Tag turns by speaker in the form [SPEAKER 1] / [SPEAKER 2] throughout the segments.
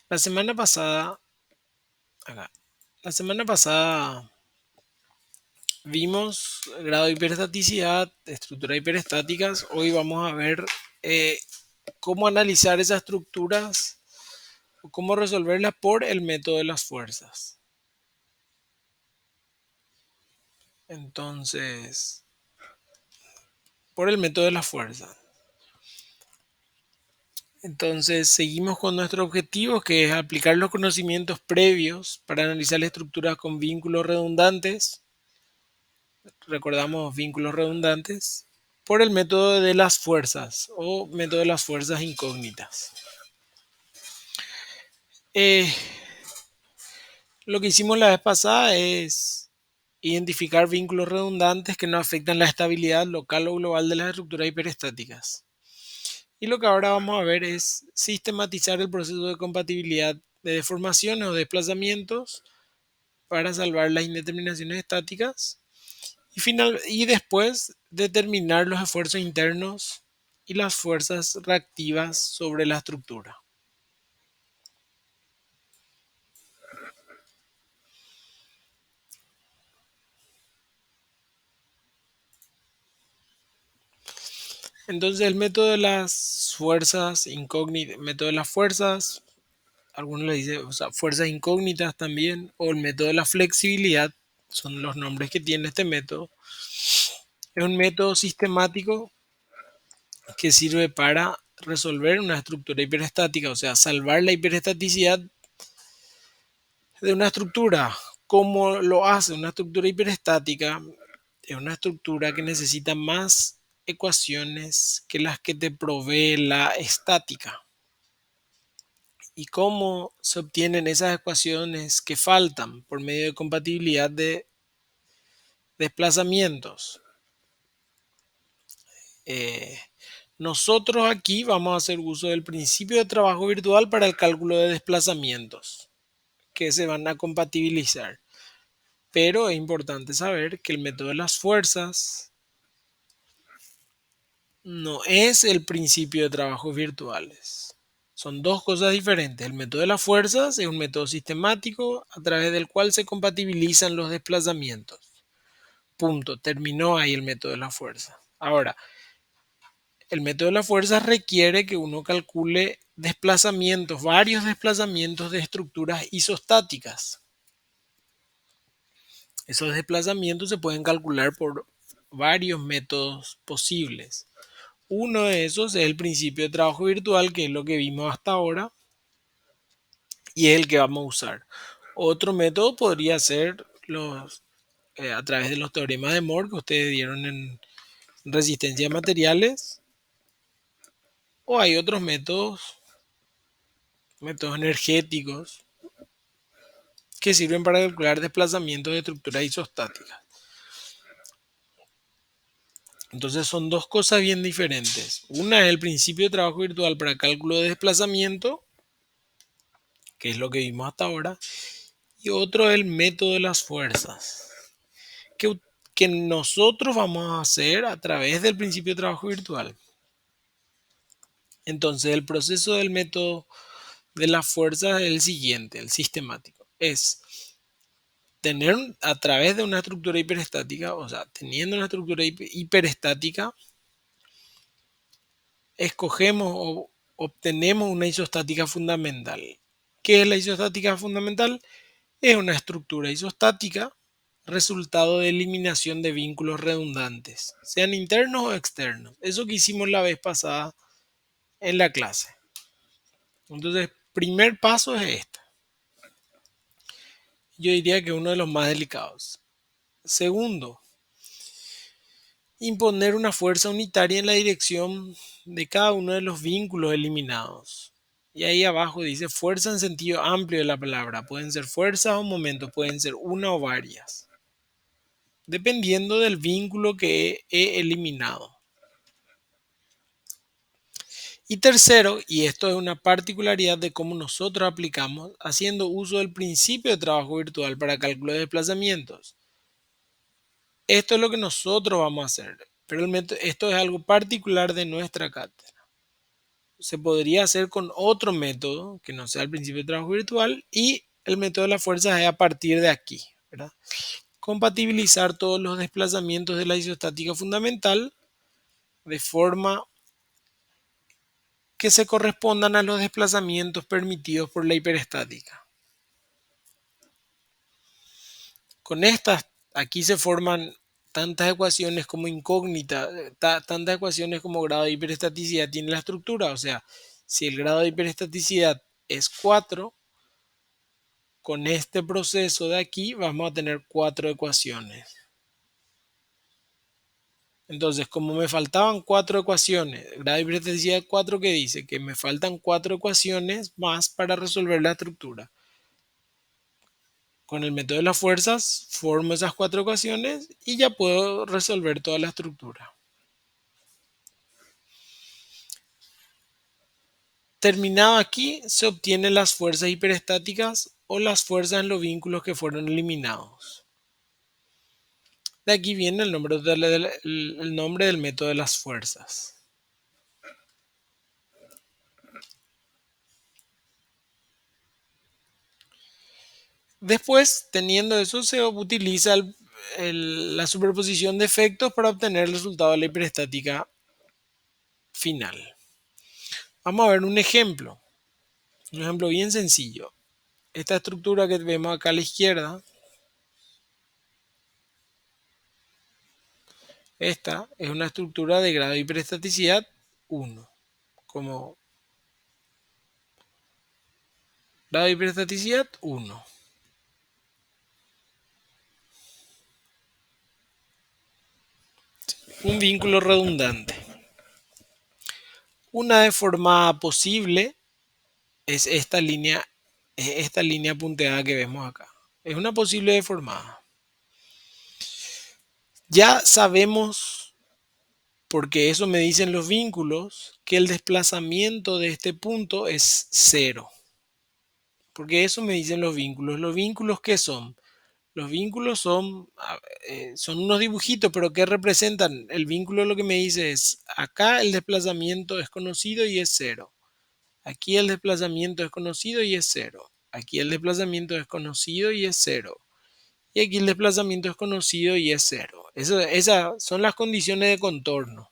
[SPEAKER 1] La semana pasada, acá, la semana pasada vimos grado de hiperestaticidad, estructura hiperestáticas. Hoy vamos a ver eh, cómo analizar esas estructuras o cómo resolverlas por el método de las fuerzas. Entonces, por el método de las fuerzas. Entonces, seguimos con nuestro objetivo, que es aplicar los conocimientos previos para analizar la estructura con vínculos redundantes. Recordamos vínculos redundantes por el método de las fuerzas o método de las fuerzas incógnitas. Eh, lo que hicimos la vez pasada es identificar vínculos redundantes que no afectan la estabilidad local o global de las estructuras hiperestáticas. Y lo que ahora vamos a ver es sistematizar el proceso de compatibilidad de deformaciones o desplazamientos para salvar las indeterminaciones estáticas y después determinar los esfuerzos internos y las fuerzas reactivas sobre la estructura. Entonces el método de las fuerzas incógnitas, método de las fuerzas, algunos le dicen, o sea, fuerzas incógnitas también, o el método de la flexibilidad, son los nombres que tiene este método. Es un método sistemático que sirve para resolver una estructura hiperestática, o sea, salvar la hiperestaticidad de una estructura. ¿Cómo lo hace una estructura hiperestática? Es una estructura que necesita más ecuaciones que las que te provee la estática. ¿Y cómo se obtienen esas ecuaciones que faltan? Por medio de compatibilidad de desplazamientos. Eh, Nosotros aquí vamos a hacer uso del principio de trabajo virtual para el cálculo de desplazamientos que se van a compatibilizar. Pero es importante saber que el método de las fuerzas no es el principio de trabajos virtuales. Son dos cosas diferentes. El método de las fuerzas es un método sistemático a través del cual se compatibilizan los desplazamientos. Punto. Terminó ahí el método de la fuerza. Ahora, el método de la fuerza requiere que uno calcule desplazamientos, varios desplazamientos de estructuras isostáticas. Esos desplazamientos se pueden calcular por varios métodos posibles. Uno de esos es el principio de trabajo virtual, que es lo que vimos hasta ahora, y es el que vamos a usar. Otro método podría ser a través de los teoremas de Moore que ustedes dieron en resistencia de materiales, o hay otros métodos energéticos, que sirven para calcular desplazamientos de estructuras isostáticas. Entonces son dos cosas bien diferentes. Una es el principio de trabajo virtual para cálculo de desplazamiento, que es lo que vimos hasta ahora, y otro es el método de las fuerzas, que, que nosotros vamos a hacer a través del principio de trabajo virtual. Entonces el proceso del método de las fuerzas es el siguiente, el sistemático. Es tener a través de una estructura hiperestática, o sea, teniendo una estructura hiperestática, escogemos o obtenemos una isostática fundamental. ¿Qué es la isostática fundamental? Es una estructura isostática resultado de eliminación de vínculos redundantes, sean internos o externos. Eso que hicimos la vez pasada en la clase. Entonces, primer paso es este. Yo diría que uno de los más delicados. Segundo, imponer una fuerza unitaria en la dirección de cada uno de los vínculos eliminados. Y ahí abajo dice fuerza en sentido amplio de la palabra. Pueden ser fuerzas o momentos, pueden ser una o varias, dependiendo del vínculo que he eliminado. Y tercero, y esto es una particularidad de cómo nosotros aplicamos, haciendo uso del principio de trabajo virtual para cálculo de desplazamientos. Esto es lo que nosotros vamos a hacer, pero esto es algo particular de nuestra cátedra. se podría hacer con otro método que no sea el principio de trabajo virtual y el método de las fuerzas es a partir de aquí, ¿verdad? Compatibilizar todos los desplazamientos de la isostática fundamental de forma que se correspondan a los desplazamientos permitidos por la hiperestática. Con estas, aquí se forman tantas ecuaciones como incógnitas, tantas ecuaciones como grado de hiperestaticidad tiene la estructura. O sea, si el grado de hiperestaticidad es 4, con este proceso de aquí vamos a tener 4 ecuaciones. Entonces, como me faltaban 4 ecuaciones, grado de hiperestaticidad 4, que dice que me faltan 4 ecuaciones más para resolver la estructura. Con el método de las fuerzas formo esas 4 ecuaciones y ya puedo resolver toda la estructura. Terminado aquí, se obtienen las fuerzas hiperestáticas o las fuerzas en los vínculos que fueron eliminados. De aquí viene el nombre del método de las fuerzas. Después, teniendo eso, se utiliza la superposición de efectos para obtener el resultado de la hiperestática final. Vamos a ver un ejemplo bien sencillo. Esta estructura que vemos acá a la izquierda, esta es una estructura de grado de hiperestaticidad 1, como grado de hiperestaticidad 1. Un vínculo redundante. Una deformada posible es esta línea punteada que vemos acá. Es una posible deformada. Ya sabemos, porque eso me dicen los vínculos, que el desplazamiento de este punto es 0. Porque eso me dicen los vínculos. ¿Los vínculos qué son? Los vínculos son unos dibujitos, pero ¿qué representan? El vínculo lo que me dice es, acá el desplazamiento es conocido y es 0. Aquí el desplazamiento es conocido y es 0. Aquí el desplazamiento es conocido y es 0. Y aquí el desplazamiento es conocido y es 0. Esas son las condiciones de contorno.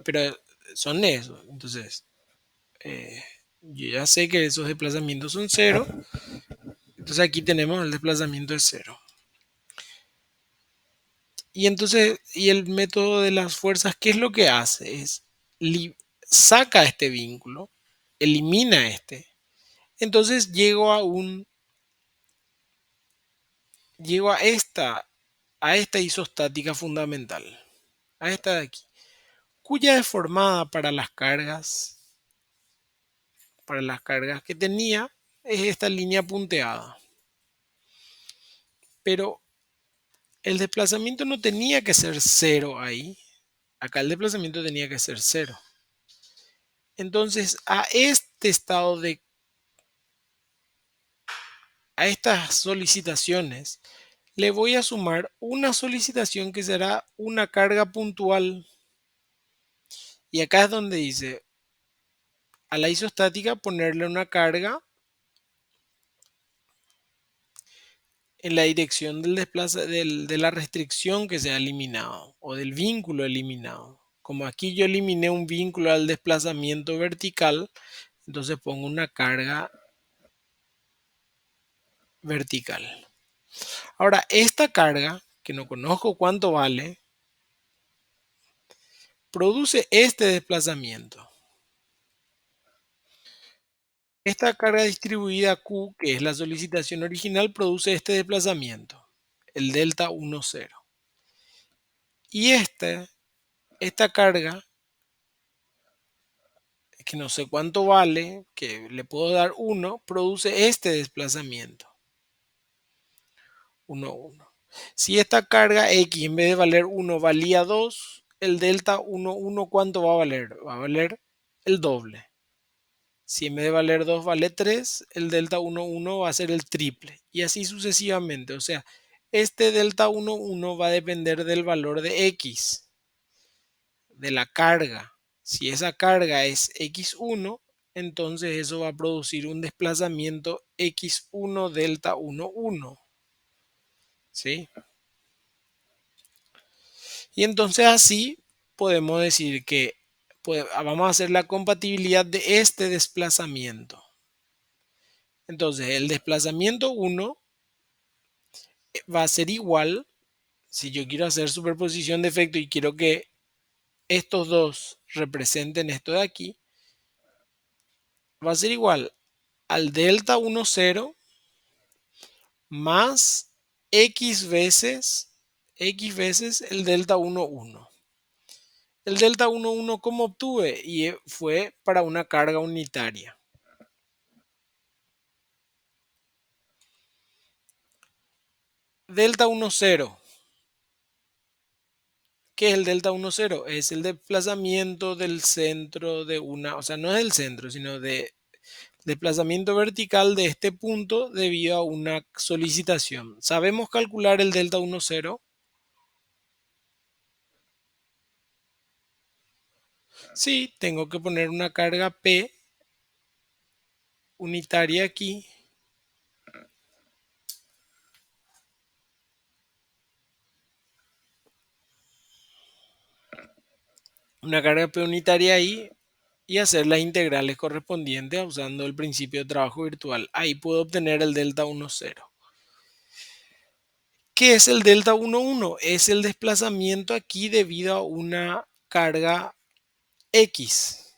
[SPEAKER 1] Pero son eso. Entonces, yo ya sé que esos desplazamientos son 0. Entonces aquí tenemos el desplazamiento de 0. Y entonces, y el método de las fuerzas, ¿qué es lo que hace? Saca este vínculo, elimina este. Entonces llego a esta isostática fundamental, a esta de aquí, cuya deformada para las cargas que tenía, es esta línea punteada. Pero el desplazamiento no tenía que ser 0 ahí. Acá el desplazamiento tenía que ser 0. Entonces, a estas solicitaciones le voy a sumar una solicitación que será una carga puntual. Y acá es donde dice a la isostática ponerle una carga en la dirección de la restricción que se ha eliminado o del vínculo eliminado. Como aquí yo eliminé un vínculo al desplazamiento vertical, entonces pongo una carga vertical. Ahora, esta carga, que no conozco cuánto vale, produce este desplazamiento. Esta carga distribuida Q, que es la solicitación original, produce este desplazamiento, el delta 1, 0. Y esta carga, que no sé cuánto vale, que le puedo dar 1, produce este desplazamiento, 1, 1. Si esta carga X en vez de valer 1 valía 2, el delta 1, 1, ¿cuánto va a valer? Va a valer el doble. Si en vez de valer 2 vale 3, el delta 1, 1 va a ser el triple. Y así sucesivamente. O sea, este delta 1, 1 va a depender del valor de X, de la carga. Si esa carga es x1, entonces eso va a producir un desplazamiento x1 delta 1, 1. ¿Sí? Y entonces así podemos decir que vamos a hacer la compatibilidad de este desplazamiento. Entonces el desplazamiento 1 va a ser igual, si yo quiero hacer superposición de efecto y quiero que estos dos representen esto de aquí, va a ser igual al delta 1, 0 más x veces el delta 1, 1. El delta 1, 1, ¿cómo obtuve? Y fue para una carga unitaria. Delta 1, 0. ¿Qué es el delta 1, 0? Es el desplazamiento del centro de una, o sea, no es del centro, sino de desplazamiento vertical de este punto debido a una solicitación. ¿Sabemos calcular el delta 1, 0? Sí, tengo que poner una carga P unitaria aquí. Una carga P unitaria ahí y hacer las integrales correspondientes usando el principio de trabajo virtual. Ahí puedo obtener el delta 1, 0. ¿Qué es el delta 1, 1? Es el desplazamiento aquí debido a una carga X.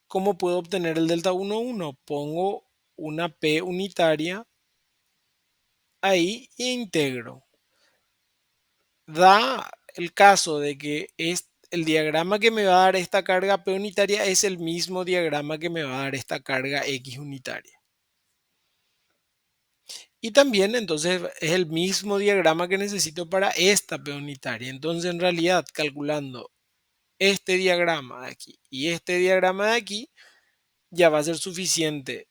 [SPEAKER 1] ¿Cómo puedo obtener el delta 1, 1? Pongo una P unitaria ahí e integro. Da el caso de que el diagrama que me va a dar esta carga P unitaria es el mismo diagrama que me va a dar esta carga X unitaria. Y también entonces es el mismo diagrama que necesito para esta P unitaria. Entonces en realidad calculando este diagrama de aquí y este diagrama de aquí ya va a ser suficiente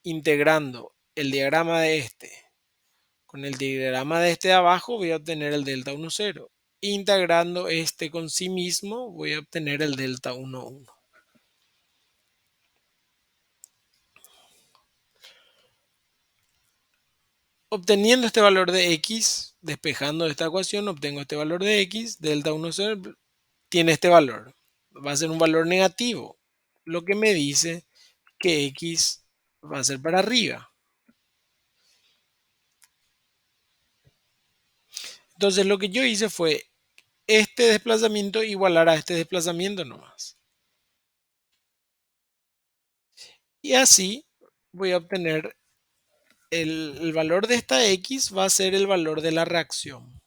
[SPEAKER 1] integrando el diagrama de este con el diagrama de este de abajo voy a obtener el delta 1, 0. Integrando este con sí mismo voy a obtener el delta 1, 1. Obteniendo este valor de x, despejando esta ecuación, obtengo este valor de x, delta 1, 0, tiene este valor. Va a ser un valor negativo, lo que me dice que x va a ser para arriba. Entonces lo que yo hice fue este desplazamiento igualar a este desplazamiento nomás. Y así voy a obtener el valor de esta x va a ser el valor de la reacción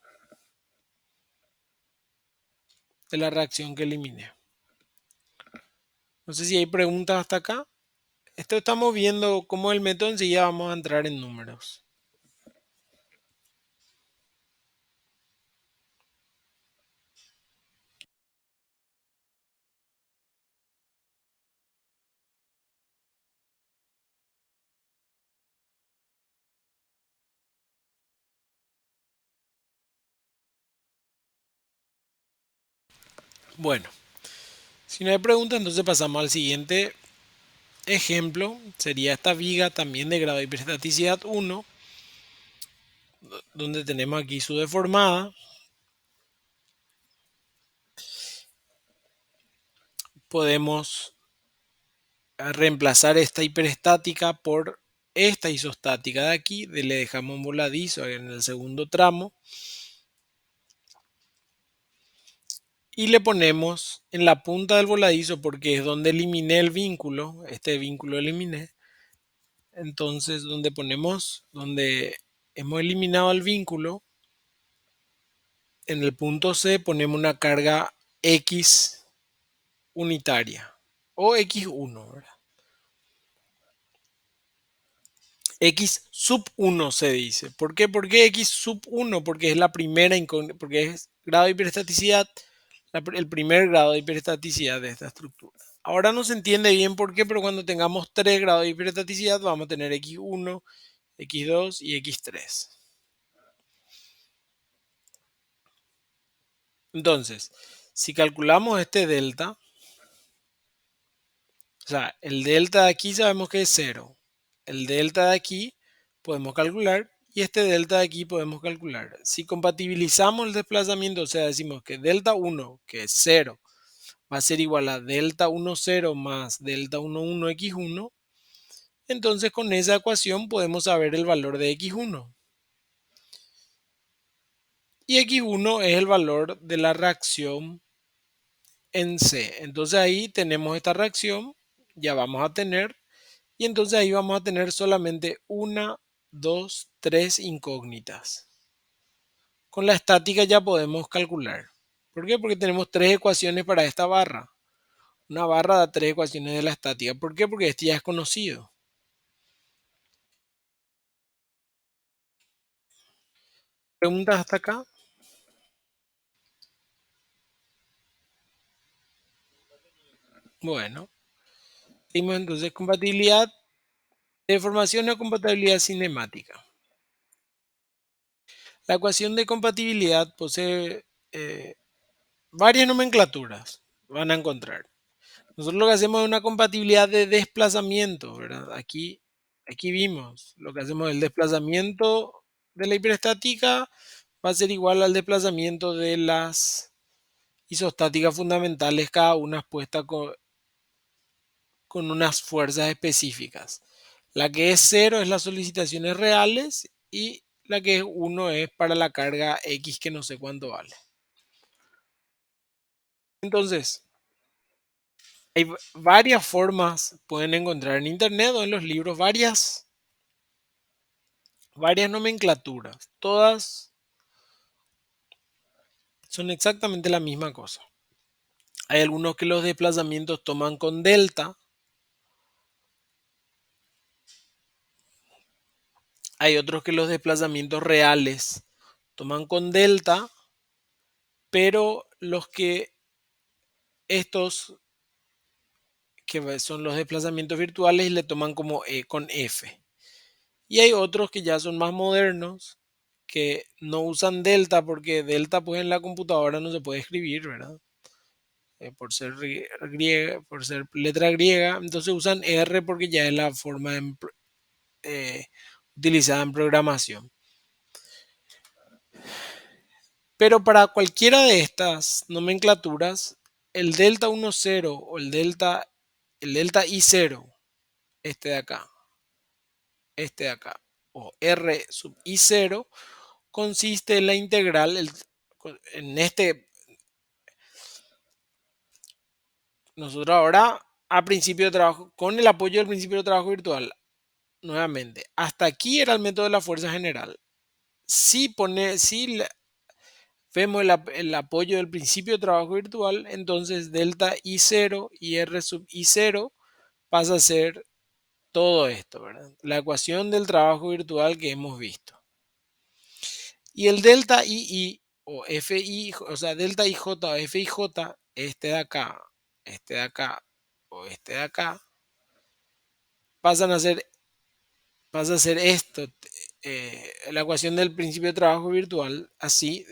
[SPEAKER 1] que eliminé. No sé si hay preguntas hasta acá. Esto estamos viendo cómo el método enseguida vamos a entrar en números. Bueno, si no hay preguntas, entonces pasamos al siguiente ejemplo. Sería esta viga también de grado de hiperestaticidad 1, donde tenemos aquí su deformada. Podemos reemplazar esta hiperestática por esta isostática de aquí. Le dejamos un voladizo en el segundo tramo. Y le ponemos en la punta del voladizo porque es donde eliminé el vínculo. Este vínculo eliminé. Entonces, donde hemos eliminado el vínculo, en el punto C ponemos una carga X unitaria o X1, ¿verdad? X sub 1 se dice. ¿Por qué? ¿Por qué X sub 1? Porque es la primera incógnita, porque es grado de hiperestaticidad, el primer grado de hiperestaticidad de esta estructura. Ahora no se entiende bien por qué, pero cuando tengamos 3 grados de hiperestaticidad vamos a tener X1, X2 y X3. Entonces, Si calculamos este delta, o sea, el delta de aquí sabemos que es cero. El delta de aquí podemos calcular y este delta de aquí podemos calcular. Si compatibilizamos el desplazamiento, o sea, decimos que delta 1, que es cero, va a ser igual a delta 1, 0 más delta 1, 1, x1, entonces con esa ecuación podemos saber el valor de x1. Y x1 es el valor de la reacción en C. Entonces ahí tenemos esta reacción, ya vamos a tener, y entonces ahí vamos a tener solamente una, dos, tres incógnitas. Con la estática ya podemos calcular. ¿Por qué? Porque tenemos tres ecuaciones para esta barra. Una barra da tres ecuaciones de la estática. ¿Por qué? Porque este ya es conocido. ¿Preguntas hasta acá? Bueno, seguimos entonces compatibilidad de formación o compatibilidad cinemática. La ecuación de compatibilidad posee varias nomenclaturas, van a encontrar. Nosotros lo que hacemos es una compatibilidad de desplazamiento, ¿verdad? Aquí vimos lo que hacemos, el desplazamiento de la hiperestática va a ser igual al desplazamiento de las isostáticas fundamentales, cada una puesta con unas fuerzas específicas. La que es cero es las solicitaciones reales y la que es uno es para la carga X que no sé cuánto vale. Entonces, hay varias formas, pueden encontrar en internet o en los libros, varias nomenclaturas. Todas son exactamente la misma cosa. Hay algunos que los desplazamientos toman con delta. Hay otros que los desplazamientos reales toman con delta, pero los que estos que son los desplazamientos virtuales le toman como con F. Y hay otros que ya son más modernos que no usan delta porque delta pues en la computadora no se puede escribir, ¿verdad? Por ser letra griega, entonces usan R porque ya es la forma eh, utilizada en programación. Pero para cualquiera de estas nomenclaturas, el delta 1,0 o el delta I0, este de acá, este de acá, o R sub I0, consiste en la integral, en este, nosotros ahora a principio de trabajo, con el apoyo del principio de trabajo virtual, nuevamente, hasta aquí era el método de la fuerza general. Si vemos el apoyo del principio de trabajo virtual, entonces delta I0 y R sub I0 pasa a ser todo esto, ¿verdad? La ecuación del trabajo virtual que hemos visto. Y el delta II o FI, o sea, delta IJ o FIJ, este de acá o este de acá, pasan a ser, pasa a ser esto, la ecuación del principio de trabajo virtual, así,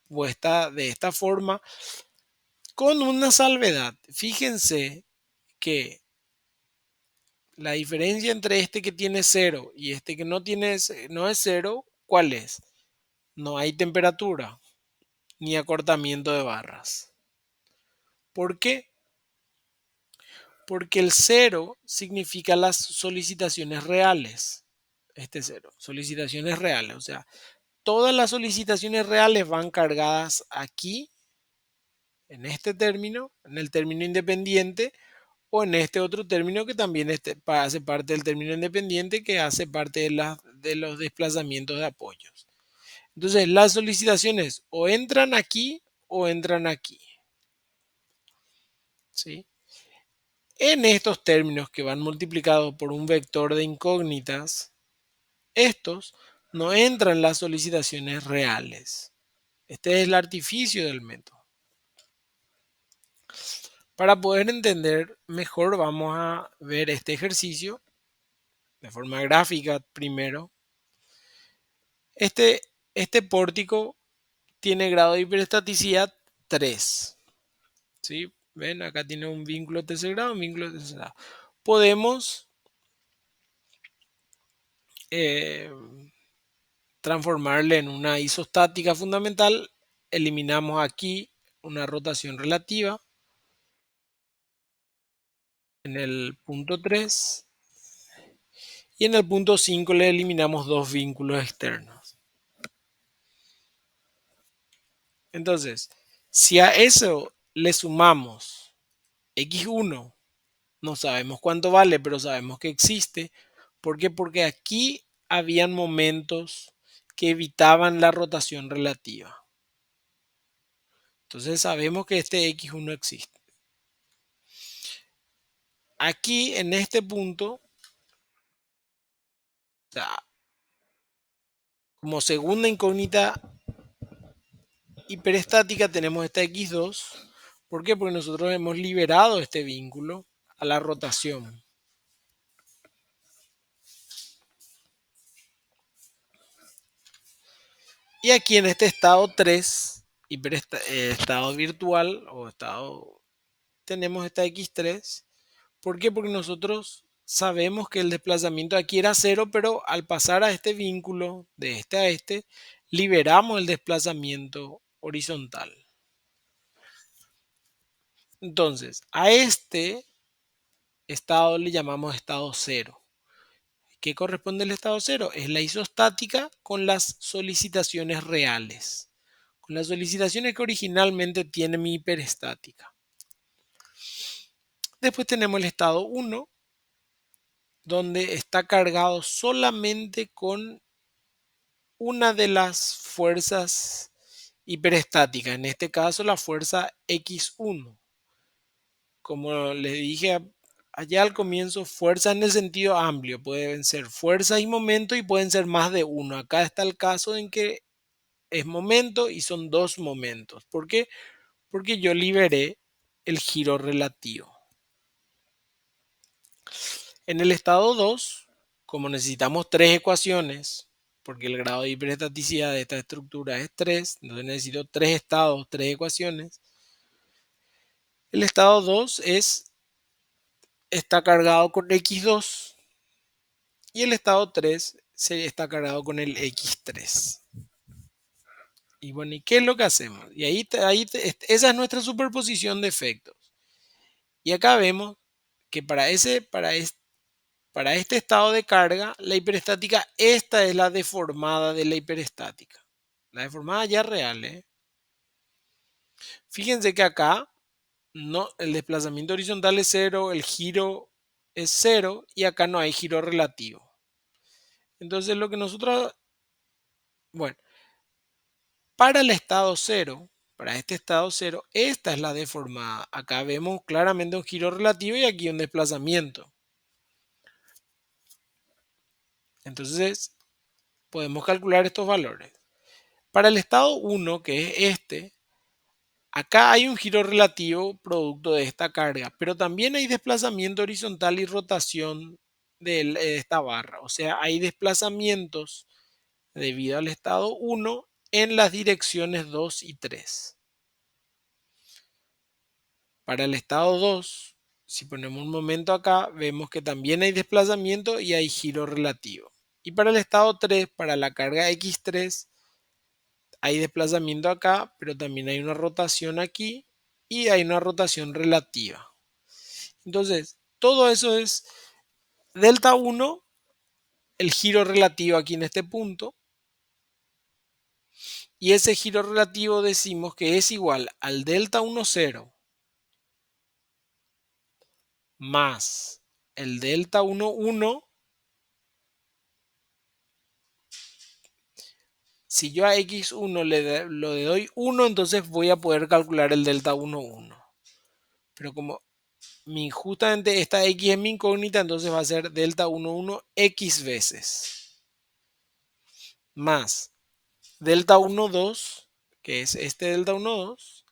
[SPEAKER 1] puesta de esta forma, con una salvedad. Fíjense que la diferencia entre este que tiene cero y este que no es cero, ¿cuál es? No hay temperatura ni acortamiento de barras. ¿Por qué? Porque el cero significa las solicitaciones reales. Este cero, solicitaciones reales. O sea, todas las solicitaciones reales van cargadas aquí, en este término, en el término independiente, o en este otro término que también hace parte del término independiente, que hace parte de los desplazamientos de apoyos. Entonces, las solicitaciones o entran aquí o entran aquí. ¿Sí? En estos términos que van multiplicados por un vector de incógnitas, estos no entran las solicitaciones reales. Este es el artificio del método. Para poder entender mejor, vamos a ver este ejercicio de forma gráfica primero. Este pórtico tiene grado de hiperestaticidad 3. ¿sí? ¿Ven? Acá tiene un vínculo de tercer grado, un vínculo de tercer grado. Podemos eh, transformarle en una isostática fundamental. Eliminamos aquí una rotación relativa en el punto 3 y en el punto 5 le eliminamos dos vínculos externos. Entonces, si a eso le sumamos x1, no sabemos cuánto vale, pero sabemos que existe. ¿Por qué? Porque aquí habían momentos que evitaban la rotación relativa. Entonces sabemos que este x1 existe. Aquí en este punto, o sea, como segunda incógnita hiperestática tenemos esta x2. ¿Por qué? Porque nosotros hemos liberado este vínculo a la rotación. Y aquí en este estado 3, estado virtual o estado, tenemos esta x3. ¿Por qué? Porque nosotros sabemos que el desplazamiento aquí era cero, pero al pasar a este vínculo de este a este, liberamos el desplazamiento horizontal. Entonces, a este estado le llamamos estado cero. ¿Qué corresponde al estado cero? Es la isostática con las solicitaciones reales, con las solicitaciones que originalmente tiene mi hiperestática. Después tenemos el estado 1, donde está cargado solamente con una de las fuerzas hiperestáticas, en este caso la fuerza x1. Como les dije allá al comienzo, fuerza en el sentido amplio, pueden ser fuerza y momento y pueden ser más de uno. Acá está el caso en que es momento y son dos momentos. ¿Por qué? Porque yo liberé el giro relativo. En el estado 2, como necesitamos tres ecuaciones, porque el grado de hiperestaticidad de esta estructura es 3, entonces necesito tres estados, tres ecuaciones. El estado 2 está cargado con x2 y el estado 3 está cargado con el x3. Y bueno, ¿y qué es lo que hacemos? Y esa es nuestra superposición de efectos. Y acá vemos que para este estado de carga, la hiperestática, esta es la deformada de la hiperestática. La deformada ya real, ¿eh? Fíjense que acá no, el desplazamiento horizontal es cero, el giro es cero y acá no hay giro relativo. Entonces lo que nosotros, bueno, para el estado cero, para este estado cero, esta es la deformada. Acá vemos claramente un giro relativo y aquí un desplazamiento. Entonces podemos calcular estos valores. Para el estado 1, que es este, acá hay un giro relativo producto de esta carga, pero también hay desplazamiento horizontal y rotación de esta barra. O sea, hay desplazamientos debido al estado 1 en las direcciones 2 y 3. Para el estado 2, si ponemos un momento acá, vemos que también hay desplazamiento y hay giro relativo. Y para el estado 3, para la carga x3, hay desplazamiento acá, pero también hay una rotación aquí y hay una rotación relativa. Entonces, todo eso es delta 1, el giro relativo aquí en este punto, y ese giro relativo decimos que es igual al delta 1, 0 más el delta 1, 1. Si yo a x1 lo doy 1, entonces voy a poder calcular el delta 1, 1. Pero como justamente esta x es mi incógnita, entonces va a ser delta 1, 1 x veces. Más delta 1, 2, que es este delta 1, 2,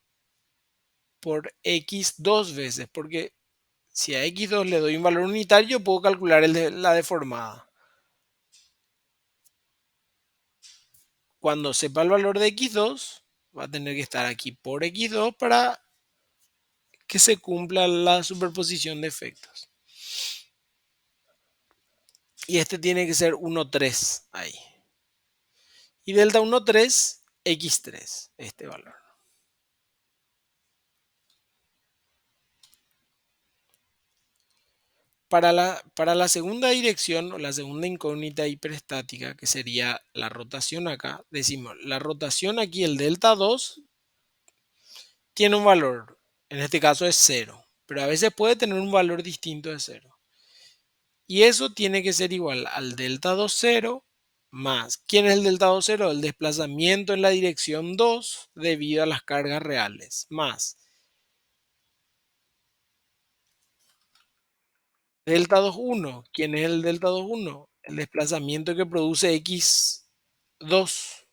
[SPEAKER 1] por x dos veces. Porque si a x2 le doy un valor unitario, puedo calcular la deformada. Cuando sepa el valor de x2, va a tener que estar aquí por x2 para que se cumpla la superposición de efectos. Y este tiene que ser 1, 3 ahí. Y delta 1, 3, x3, este valor. Para la segunda dirección o la segunda incógnita hiperestática, que sería la rotación acá, decimos, la rotación aquí, el delta 2, tiene un valor, en este caso es 0, pero a veces puede tener un valor distinto de 0. Y eso tiene que ser igual al delta 2, 0, más, ¿quién es el delta 2, 0? El desplazamiento en la dirección 2 debido a las cargas reales, más delta 2, 1. ¿Quién es el delta 2, 1? El desplazamiento que produce x2.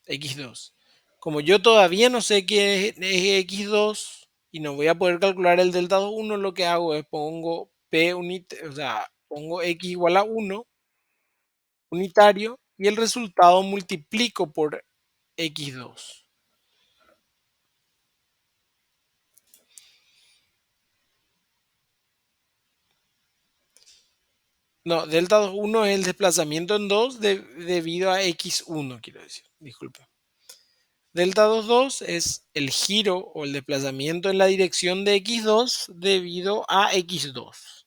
[SPEAKER 1] X2. Como yo todavía no sé qué es X2 y no voy a poder calcular el delta 2, 1, lo que hago es pongo P unitario, o sea, pongo X igual a 1 unitario y el resultado multiplico por X2. No, delta 2, 1 es el desplazamiento en 2 debido a X1, quiero decir. Disculpe. Delta 2, 2 es el giro o el desplazamiento en la dirección de X2 debido a X2.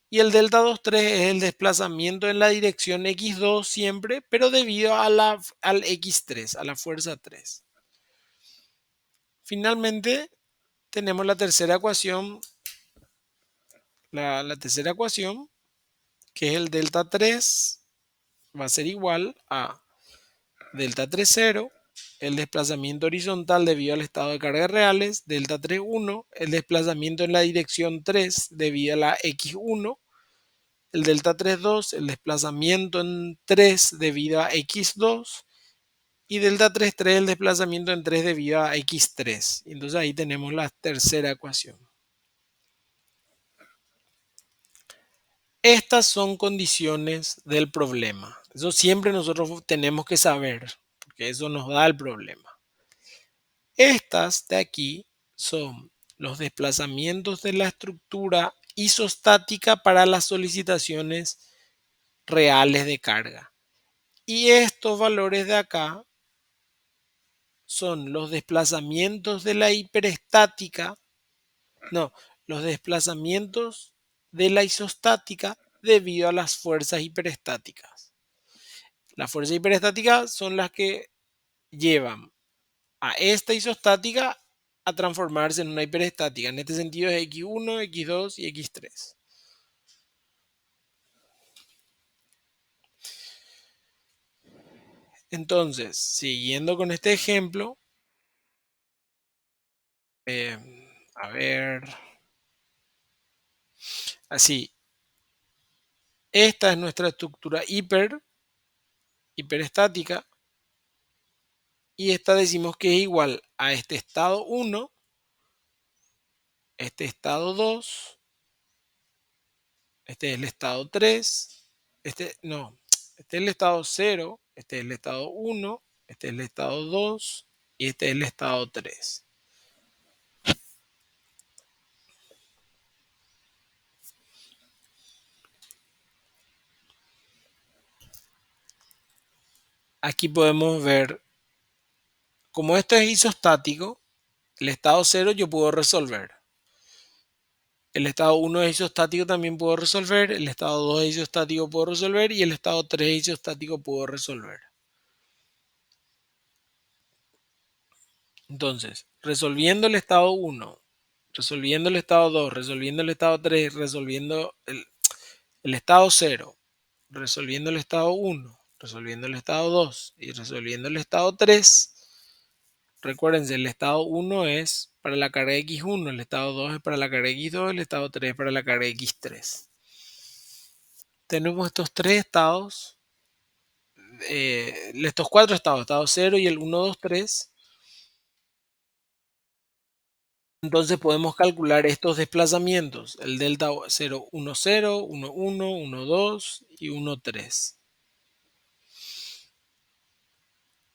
[SPEAKER 1] Y el delta 2,3 es el desplazamiento en la dirección x2 siempre, pero debido a al x3, a la fuerza 3. Finalmente, tenemos la tercera ecuación, la tercera ecuación, que es el delta 3, va a ser igual a delta 3, 0, el desplazamiento horizontal debido al estado de cargas reales, delta 3, 1, el desplazamiento en la dirección 3 debido a la x1, el delta 3, 2, el desplazamiento en 3 debido a x2 y delta 3, 3, el desplazamiento en 3 debido a x3. Entonces ahí tenemos la tercera ecuación. Estas son condiciones del problema. Eso siempre nosotros tenemos que saber, porque eso nos da el problema. Estas de aquí son los desplazamientos de la estructura isostática para las solicitaciones reales de carga. Y estos valores de acá son los desplazamientos de la hiperestática, no, los desplazamientos de la isostática debido a las fuerzas hiperestáticas. Las fuerzas hiperestáticas son las que llevan a esta isostática a transformarse en una hiperestática. En este sentido es x1, x2 y x3. Entonces, siguiendo con este ejemplo, eh, a ver, así, esta es nuestra estructura hiperestática, y esta decimos que es igual a este estado 1, este estado 2, este es el estado 3, no, este es el estado 0, este es el estado 1, este es el estado 2 y este es el estado 3. Aquí podemos ver, como esto es isostático, el estado 0 yo puedo resolver. El estado 1 es isostático, también puedo resolver. El estado 2 es isostático, puedo resolver. Y el estado 3 es isostático, puedo resolver. Entonces, resolviendo el estado 1, resolviendo el estado 2, resolviendo el estado 3, resolviendo el estado 0, resolviendo el estado 1, resolviendo el estado 2 y resolviendo el estado 3. Recuérdense, el estado 1 es para la carga x1, el estado 2 es para la carga x2, el estado 3 es para la carga x3. Tenemos estos tres estados, estos cuatro estados, estado 0 y el 1, 2, 3. Entonces podemos calcular estos desplazamientos, el delta 0, 1, 0, 1, 1, 1, 2 y 1, 3.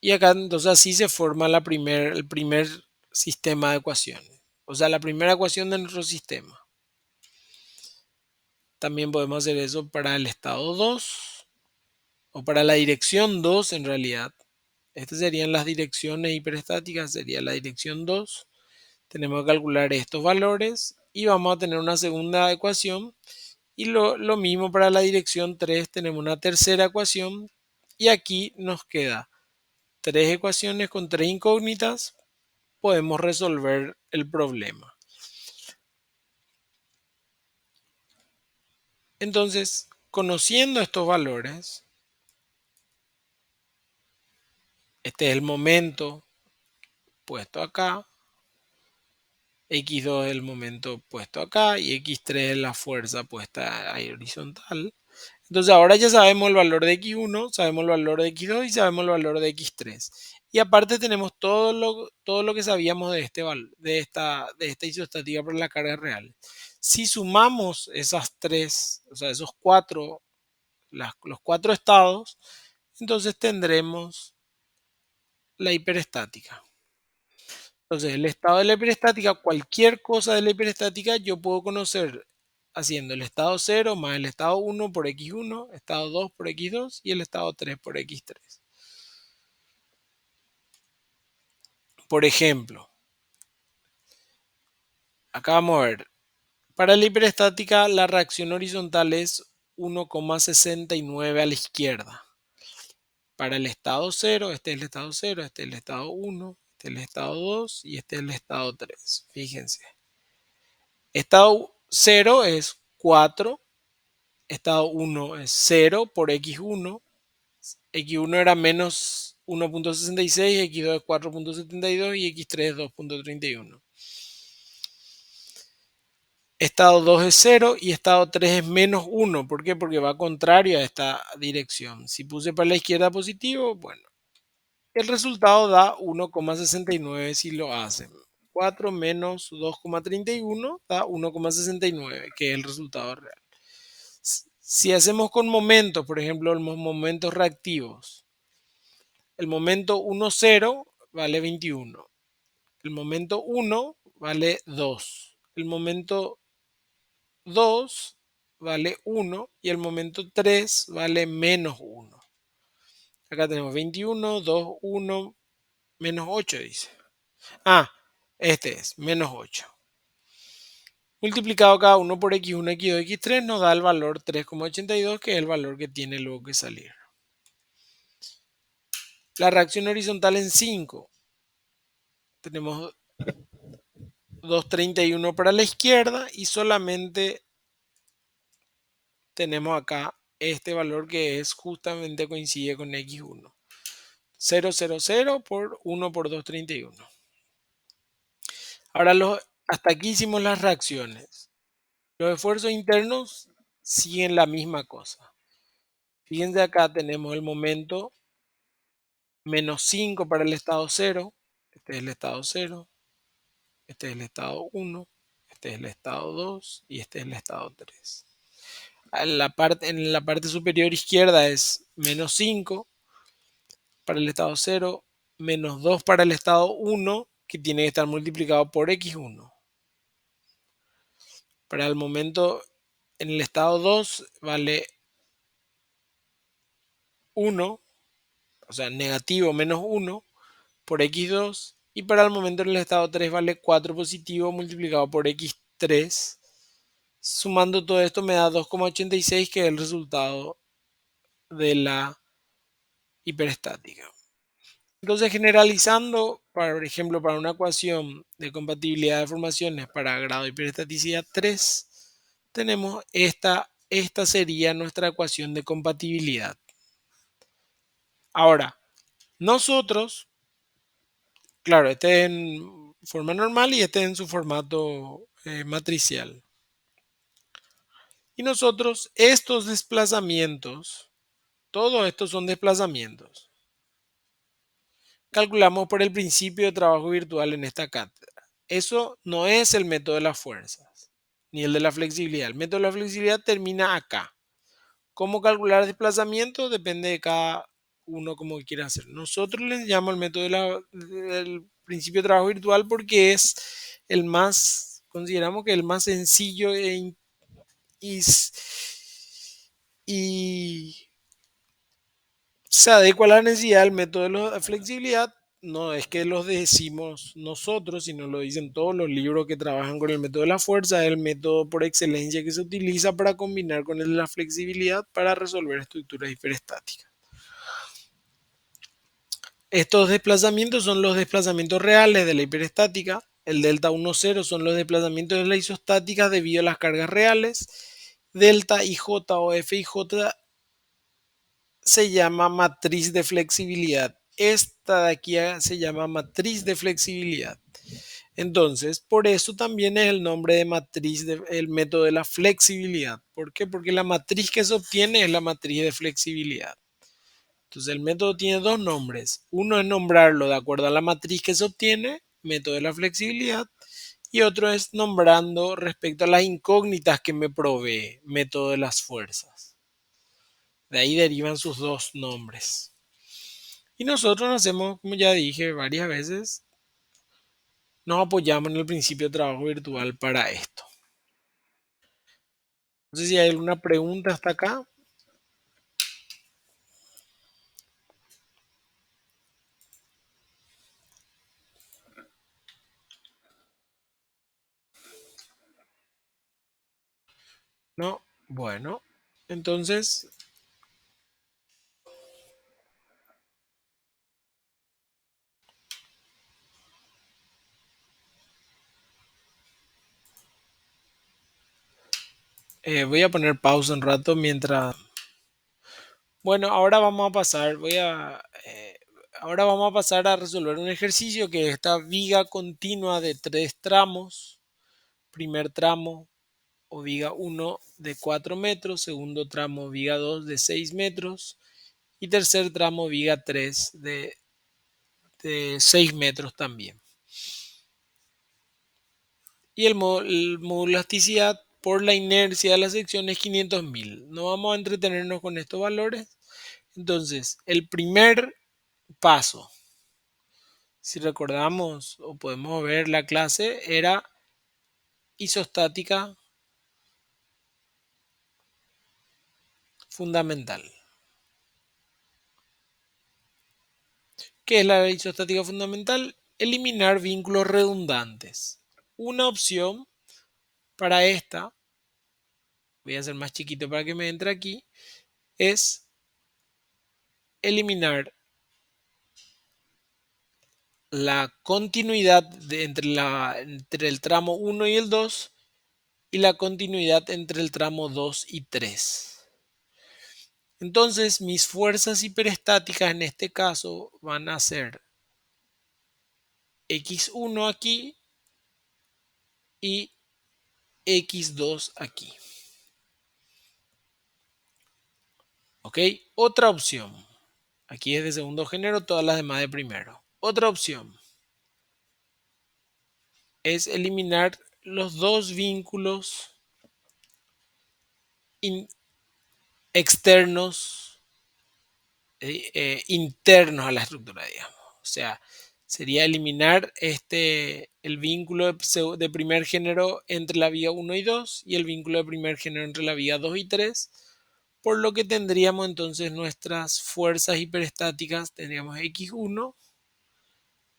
[SPEAKER 1] Y acá entonces así se forma el primer sistema de ecuaciones. O sea, la primera ecuación de nuestro sistema. También podemos hacer eso para el estado 2 o para la dirección 2 en realidad. Estas serían las direcciones hiperestáticas, sería la dirección 2. Tenemos que calcular estos valores y vamos a tener una segunda ecuación. Y lo mismo para la dirección 3, tenemos una tercera ecuación. Y aquí nos queda tres ecuaciones con tres incógnitas. Podemos resolver el problema. Entonces, conociendo estos valores, este es el momento puesto acá, x2 es el momento puesto acá y x3 es la fuerza puesta ahí horizontal. Entonces ahora ya sabemos el valor de x1, sabemos el valor de x2 y sabemos el valor de x3. Y aparte tenemos todo lo que sabíamos de, de esta isostática por la carga real. Si sumamos esas tres, o sea, esos cuatro, los cuatro estados, entonces tendremos la hiperestática. Entonces, el estado de la hiperestática, cualquier cosa de la hiperestática, yo puedo conocer haciendo el estado 0 más el estado 1 por x1, estado 2 por x2 y el estado 3 por x3. Por ejemplo, acá vamos a ver, para la hiperestática la reacción horizontal es 1,69 a la izquierda. Para el estado 0, este es el estado 0, este es el estado 1, este es el estado 2 y este es el estado 3. Fíjense. Estado 0 es 4, estado 1 es 0 por x1. X1 era menos 1,66, x2 es 4,72 y x3 es 2,31. Estado 2 es 0 y estado 3 es menos 1. ¿Por qué? Porque va contrario a esta dirección. Si puse para la izquierda positivo, bueno, el resultado da 1,69 si lo hacen. 4 menos 2,31 da 1,69, que es el resultado real. Si hacemos con momentos, por ejemplo, los momentos reactivos, el momento 1, 0 vale 21. El momento 1 vale 2. El momento 2 vale 1 y el momento 3 vale menos 1. Acá tenemos 21, 2, 1, menos 8 dice. Ah, este es menos 8. Multiplicado cada uno por x1, x2, x3 nos da el valor 3,82, que es el valor que tiene luego que salir. La reacción horizontal en 5. Tenemos 2,31 para la izquierda y solamente tenemos acá este valor que es justamente coincide con x1. 0,00 por 1 por 2,31. Ahora hasta aquí hicimos las reacciones. Los esfuerzos internos siguen la misma cosa. Fíjense acá tenemos el momento menos 5 para el estado 0. Este es el estado 0. Este es el estado 1. Este es el estado 2 y este es el estado 3. En la parte superior izquierda es menos 5 para el estado 0, menos 2 para el estado 1, que tiene que estar multiplicado por x1. Para el momento en el estado 2 vale 1, o sea, negativo menos 1 por x2. Y para el momento en el estado 3 vale 4 positivo multiplicado por x3. Sumando todo esto me da 2,86, que es el resultado de la hiperestática. Entonces, generalizando, por ejemplo, para una ecuación de compatibilidad de formaciones para grado de hiperestaticidad 3, tenemos esta sería nuestra ecuación de compatibilidad. Ahora, nosotros, claro, este es en forma normal y este es en su formato matricial. Y nosotros, estos desplazamientos, todos estos son desplazamientos. Calculamos por el principio de trabajo virtual en esta cátedra. Eso no es el método de las fuerzas, ni el de la flexibilidad. El método de la flexibilidad termina acá. ¿Cómo calcular desplazamiento? Depende de cada uno como quiera hacer. Nosotros les llamamos el método de principio de trabajo virtual porque es el más, consideramos que el más sencillo y, y se adecua a la necesidad del método de la flexibilidad. No es que los decimos nosotros, sino lo dicen todos los libros que trabajan con el método de la fuerza. Es el método por excelencia que se utiliza para combinar con el de la flexibilidad para resolver estructuras hiperestáticas. Estos desplazamientos son los desplazamientos reales de la hiperestática. El delta 1, 0 son los desplazamientos de la isostática debido a las cargas reales. Delta IJ o FIJ se llama matriz de flexibilidad. Esta de aquí se llama matriz de flexibilidad. Entonces, por eso también es el nombre de matriz del método de la flexibilidad. ¿Por qué? Porque la matriz que se obtiene es la matriz de flexibilidad. Entonces, el método tiene dos nombres. Uno es nombrarlo de acuerdo a la matriz que se obtiene, método de la flexibilidad, y otro es nombrando respecto a las incógnitas que me provee, método de las fuerzas. De ahí derivan sus dos nombres. Y nosotros nos hacemos, como ya dije varias veces, nos apoyamos en el principio de trabajo virtual para esto. No sé si hay alguna pregunta hasta acá. No, bueno, entonces voy a poner pausa un rato mientras. Bueno, ahora vamos a pasar, ahora vamos a pasar a resolver un ejercicio que es esta viga continua de tres tramos. Primer tramo o viga 1 de 4 metros, segundo tramo viga 2 de 6 metros y tercer tramo viga 3 de 6 metros también. Y el módulo de elasticidad por la inercia de la sección es 500.000. No vamos a entretenernos con estos valores. Entonces, el primer paso, si recordamos o podemos ver la clase, era isostática fundamental. ¿Qué es la isostática fundamental? Eliminar vínculos redundantes. Una opción para esta, voy a hacer más chiquito para que me entre aquí, es eliminar la continuidad entre el tramo 1 y el 2 y la continuidad entre el tramo 2 y 3. Entonces, mis fuerzas hiperestáticas en este caso van a ser x1 aquí y x2 aquí. ¿Ok? Otra opción. Aquí es de segundo género, todas las demás de primero. Otra opción es eliminar los dos vínculos externos, internos a la estructura, digamos. O sea, sería eliminar el vínculo de primer género entre la vía 1 y 2 y el vínculo de primer género entre la vía 2 y 3, por lo que tendríamos entonces nuestras fuerzas hiperestáticas, tendríamos x1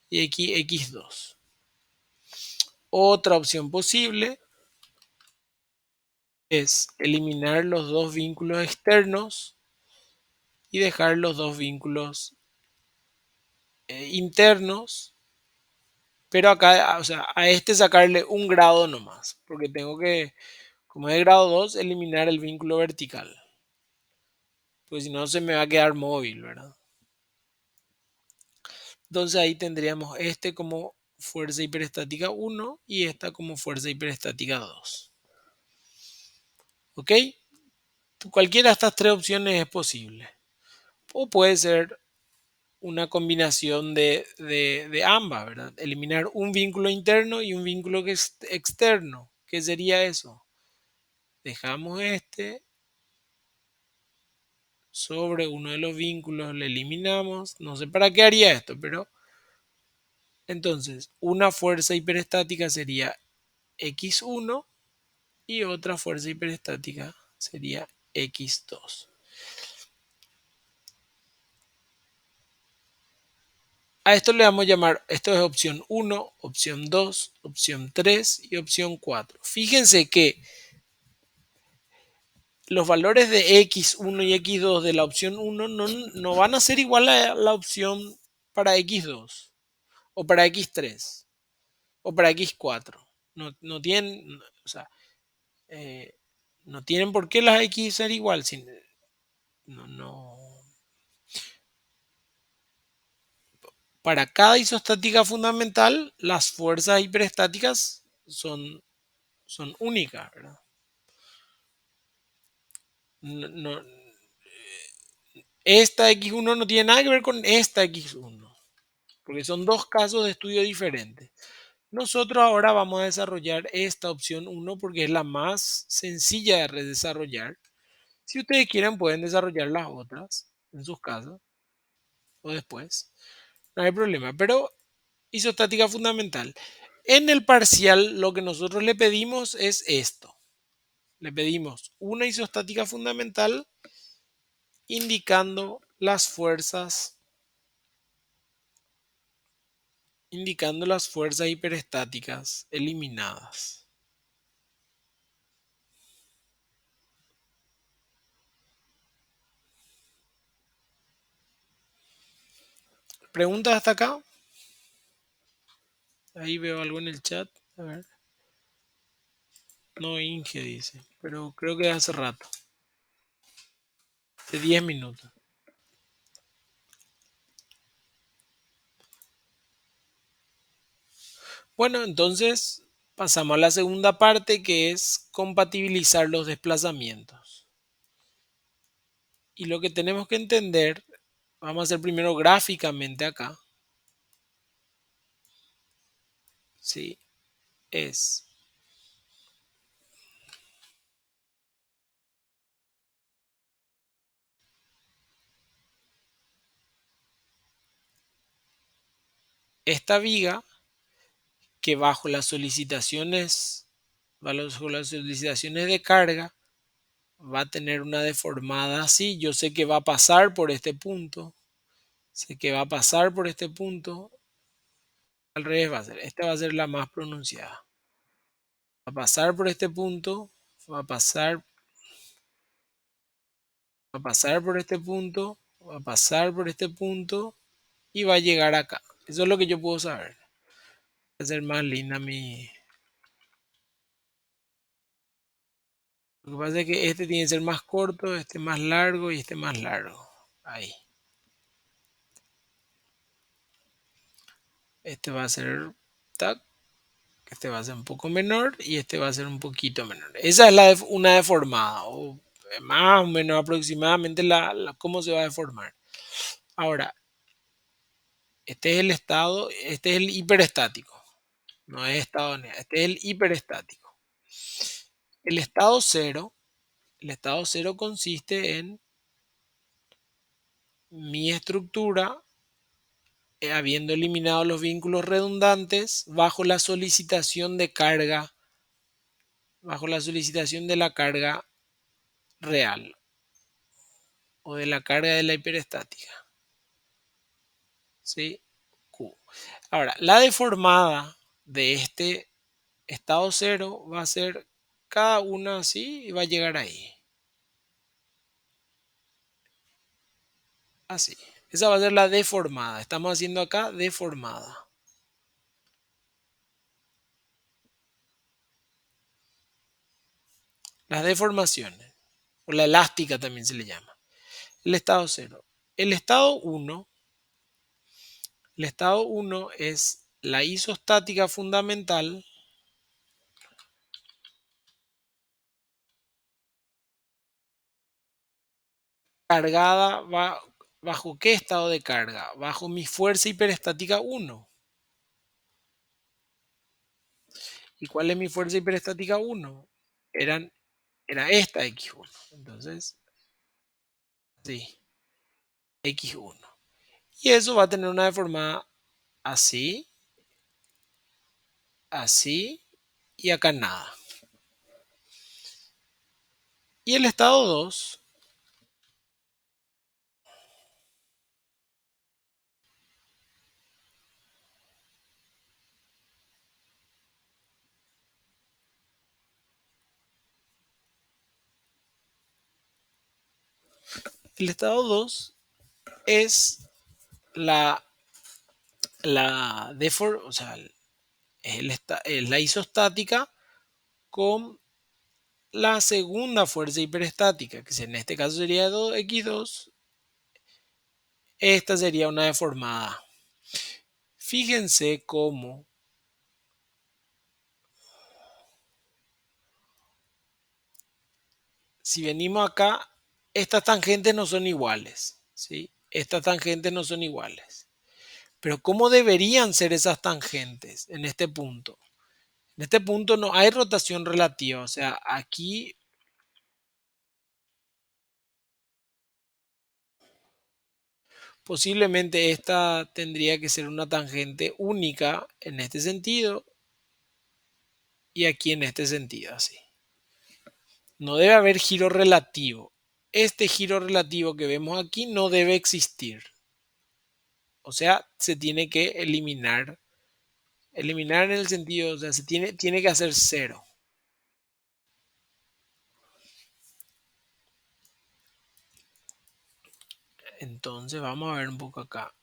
[SPEAKER 1] y x2. Otra opción posible es eliminar los dos vínculos externos y dejar los dos vínculos internos, pero acá, o sea, a este sacarle un grado nomás, porque tengo que, como es de grado 2, eliminar el vínculo vertical, pues si no se me va a quedar móvil, ¿verdad? Entonces ahí tendríamos este como fuerza hiperestática 1 y esta como fuerza hiperestática 2. ¿Ok? Cualquiera de estas tres opciones es posible. O puede ser una combinación de ambas, ¿verdad? Eliminar un vínculo interno y un vínculo externo. ¿Qué sería eso? Dejamos este sobre uno de los vínculos, le eliminamos. No sé para qué haría esto, pero Entonces, una fuerza hiperestática sería x1 y otra fuerza hiperestática sería x2. A esto le vamos a llamar, esto es opción 1, opción 2, opción 3 y opción 4. Fíjense que los valores de x1 y x2 de la opción 1 no van a ser igual a la opción para x2 o para x3 o para x4. No tienen, o sea, eh, no tienen por qué las x ser igual. No, no. Para cada isostática fundamental, las fuerzas hiperestáticas son únicas, ¿verdad? No, esta x1 no tiene nada que ver con esta x1, porque son dos casos de estudio diferentes. Nosotros ahora vamos a desarrollar esta opción 1 porque es la más sencilla de desarrollar. Si ustedes quieren, pueden desarrollar las otras en sus casas o después. No hay problema, pero isostática fundamental. En el parcial, lo que nosotros le pedimos es esto. Le pedimos una isostática fundamental indicando las fuerzas hiperestáticas eliminadas. ¿Preguntas hasta acá? Ahí veo algo en el chat. A ver. No, Inge dice, pero creo que hace rato, de 10 minutos. Bueno, entonces pasamos a la segunda parte que es compatibilizar los desplazamientos. Y lo que tenemos que entender, vamos a hacer primero gráficamente acá, ¿sí? Es esta viga que bajo las solicitaciones de carga, va a tener una deformada así. Yo sé que va a pasar por este punto, sé que va a pasar por este punto, al revés va a ser, esta va a ser la más pronunciada. Va a pasar por este punto, va a pasar, va a pasar por este punto, va a pasar por este punto y va a llegar acá. Eso es lo que yo puedo saber. Va a ser más linda mi... Lo que pasa es que este tiene que ser más corto, este más largo y este más largo. Ahí. Este va a ser... Tac, este va a ser un poco menor y este va a ser un poquito menor. Esa es una deformada, o más o menos aproximadamente cómo se va a deformar. Ahora, este es el estado, este es el hiperestático, no es estado negativo, este es el hiperestático. El estado cero, el estado cero consiste en mi estructura, habiendo eliminado los vínculos redundantes bajo la solicitación de carga, bajo la solicitación de la carga real o de la carga de la hiperestática. ¿Sí? Q. Ahora, la deformada de este estado cero va a ser cada una así y va a llegar ahí. Así. Esa va a ser la deformada. Estamos haciendo acá deformada. Las deformaciones, o la elástica también se le llama. El estado cero. El estado 1, el estado 1 es la isostática fundamental cargada bajo qué estado de carga? Bajo mi fuerza hiperestática 1. ¿Y cuál es mi fuerza hiperestática 1? Era esta X1. Entonces, sí, X1. Y eso va a tener una deformada así así, y acá nada. Y el estado 2, el estado 2 es la, o sea, es la isostática con la segunda fuerza hiperestática, que en este caso sería 2x2. Esta sería una deformada. Fíjense cómo si venimos acá, estas tangentes no son iguales, ¿sí? Estas tangentes no son iguales. Pero ¿cómo deberían ser esas tangentes en este punto? En este punto no hay rotación relativa, o sea, aquí posiblemente esta tendría que ser una tangente única en este sentido y aquí en este sentido, así. No debe haber giro relativo. Este giro relativo que vemos aquí no debe existir. O sea, se tiene que eliminar. Eliminar en el sentido, o sea, tiene que hacer cero. Entonces vamos a ver un poco acá.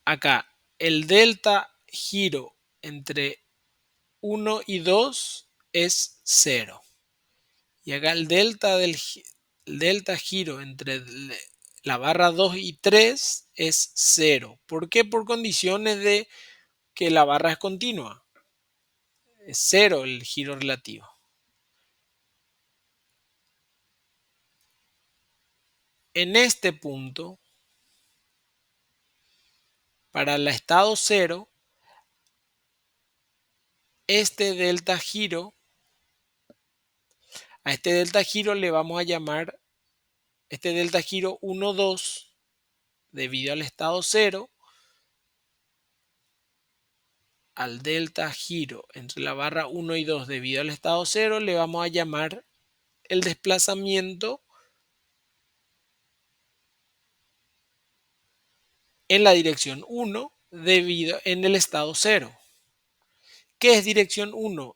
[SPEAKER 1] Acá, el delta giro entre 1 y 2 es cero. Y acá el delta giro entre la barra 2 y 3 es cero. ¿Por qué? Por condiciones de que la barra es continua. Es cero el giro relativo. En este punto, para el estado cero, este delta giro, a este delta giro le vamos a llamar este delta giro 1, 2, debido al estado cero, al delta giro entre la barra 1 y 2 debido al estado cero, le vamos a llamar el desplazamiento en la dirección 1 debido en el estado cero. ¿Qué es dirección 1?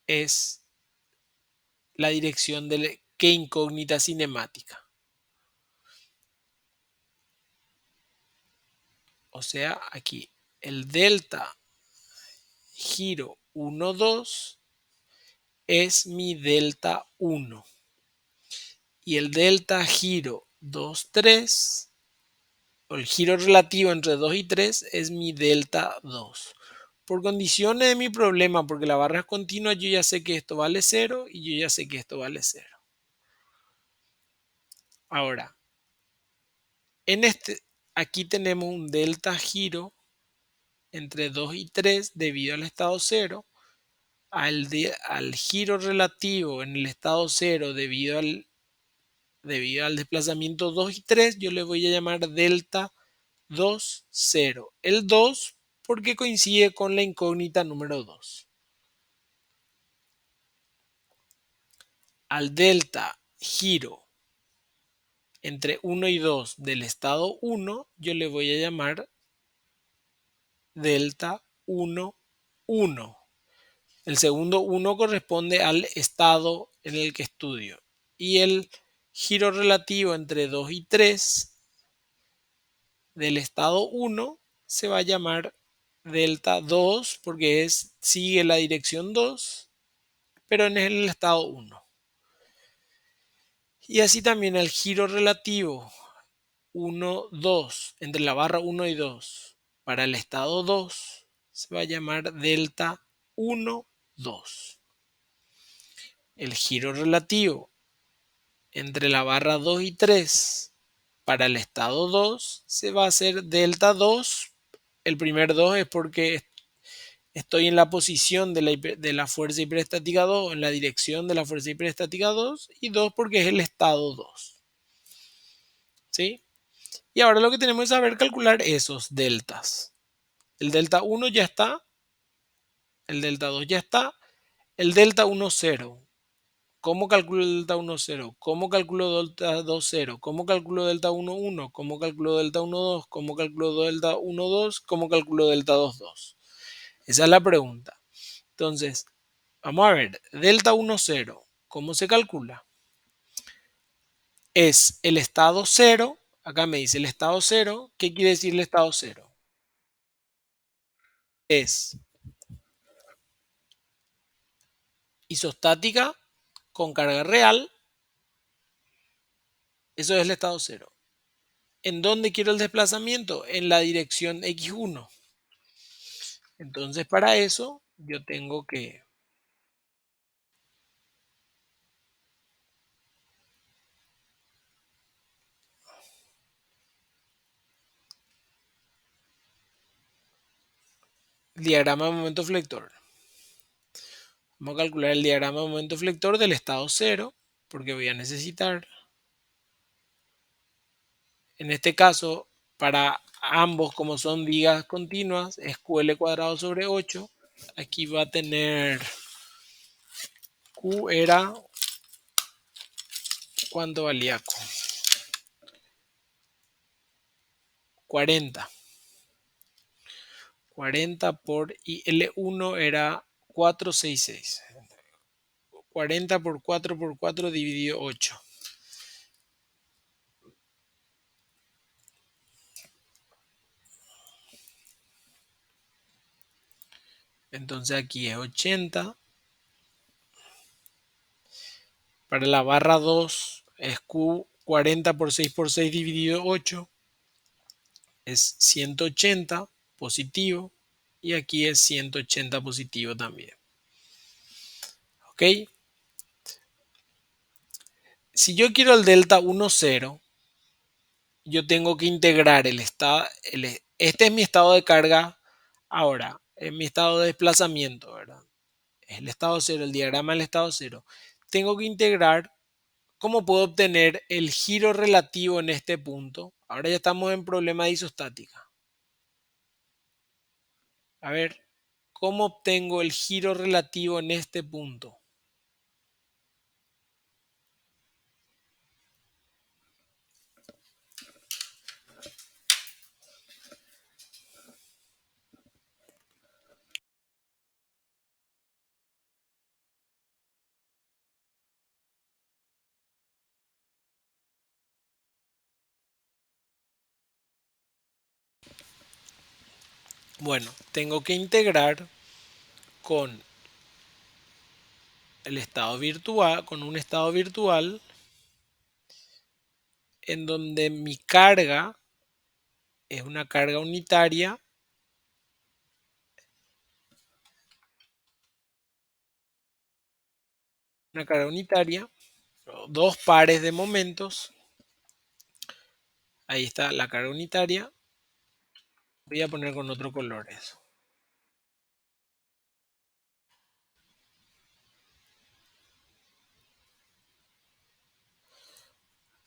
[SPEAKER 1] Es la dirección de qué incógnita cinemática. O sea, aquí el delta giro 1, 2 es mi delta 1. Y el delta giro 2, 3, o el giro relativo entre 2 y 3 es mi delta 2. Por condiciones de mi problema, porque la barra es continua, yo ya sé que esto vale 0 y yo ya sé que esto vale 0. Ahora, aquí tenemos un delta giro entre 2 y 3 debido al estado 0. Al giro relativo en el estado 0 debido al desplazamiento 2 y 3, yo le voy a llamar delta 2, 0. El 2 porque coincide con la incógnita número 2. Al delta giro entre 1 y 2 del estado 1, yo le voy a llamar delta 1, 1. El segundo 1 corresponde al estado en el que estudio. Y el giro relativo entre 2 y 3 del estado 1 se va a llamar delta 2 porque sigue la dirección 2, pero en el estado 1. Y así también el giro relativo 1, 2, entre la barra 1 y 2, para el estado 2, se va a llamar delta 1, 2. El giro relativo entre la barra 2 y 3, para el estado 2, se va a hacer delta 2. El primer 2 es porque estoy en la posición de la fuerza hiperestática 2, en la dirección de la fuerza hiperestática 2, y 2 porque es el estado 2. ¿Sí? Y ahora lo que tenemos que saber calcular esos deltas. El delta 1 ya está, el delta 2 ya está, el delta 1 cero. ¿Cómo calculo el delta 1 cero? ¿Cómo calculo delta 2 cero? ¿Cómo calculo delta 1 1? ¿Cómo calculo delta 1 2? ¿Cómo calculo delta 1 2? ¿Cómo calculo delta 2 2? Esa es la pregunta. Entonces, vamos a ver, delta 1 cero, ¿cómo se calcula? Es el estado cero, acá me dice el estado cero, ¿qué quiere decir el estado cero? Es isostática con carga real, eso es el estado cero. ¿En dónde quiero el desplazamiento? En la dirección x1. Entonces, para eso, yo tengo que diagrama de momento flector. Vamos a calcular el diagrama de momento flector del estado cero, porque voy a necesitar, en este caso, para ambos, como son vigas continuas, es QL cuadrado sobre 8. Aquí va a tener Q era, ¿cuánto valía Q? 40. 40 por, y L1 era 466. 40 por 4 por 4 dividido 8. Entonces aquí es 80. Para la barra 2 es Q 40 por 6 dividido 8. Es 180 positivo. Y aquí es 180 positivo también. ¿Ok? Si yo quiero el delta 1, 0, yo tengo que integrar el estado. Este es mi estado de carga ahora. Es mi estado de desplazamiento, ¿verdad? Es el estado 0, el diagrama del estado 0. Tengo que integrar. ¿Cómo puedo obtener el giro relativo en este punto? Ahora ya estamos en problema de isostática. A ver, ¿cómo obtengo el giro relativo en este punto? Bueno, tengo que integrar con el estado virtual, con un estado virtual en donde mi carga es una carga unitaria, dos pares de momentos. Ahí está la carga unitaria. Voy a poner con otro color eso.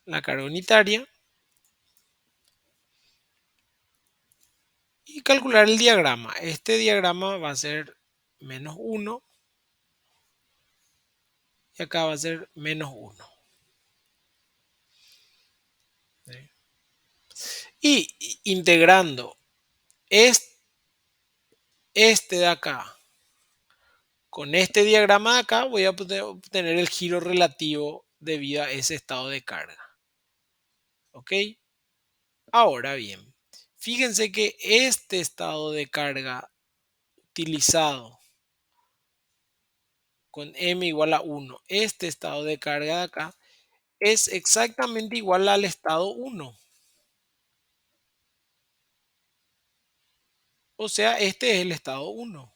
[SPEAKER 1] La carga unitaria y calcular el diagrama. Este diagrama va a ser -1 y acá va a ser -1. Y integrando este de acá con este diagrama de acá, voy a obtener el giro relativo debido a ese estado de carga. ¿Ok? Ahora bien, fíjense que este estado de carga utilizado con m igual a 1, este estado de carga de acá, es exactamente igual al estado 1. O sea, este es el estado 1.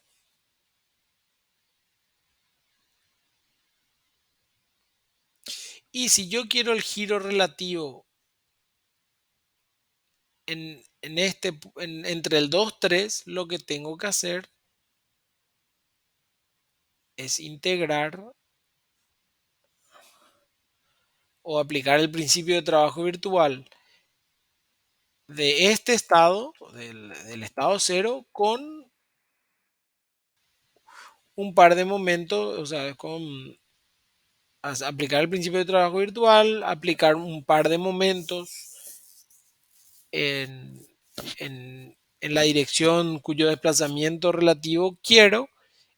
[SPEAKER 1] Y si yo quiero el giro relativo entre el 2, 3, lo que tengo que hacer es integrar o aplicar el principio de trabajo virtual de este estado, del estado cero, con un par de momentos, o sea, con aplicar el principio de trabajo virtual, aplicar un par de momentos en, en la dirección cuyo desplazamiento relativo quiero,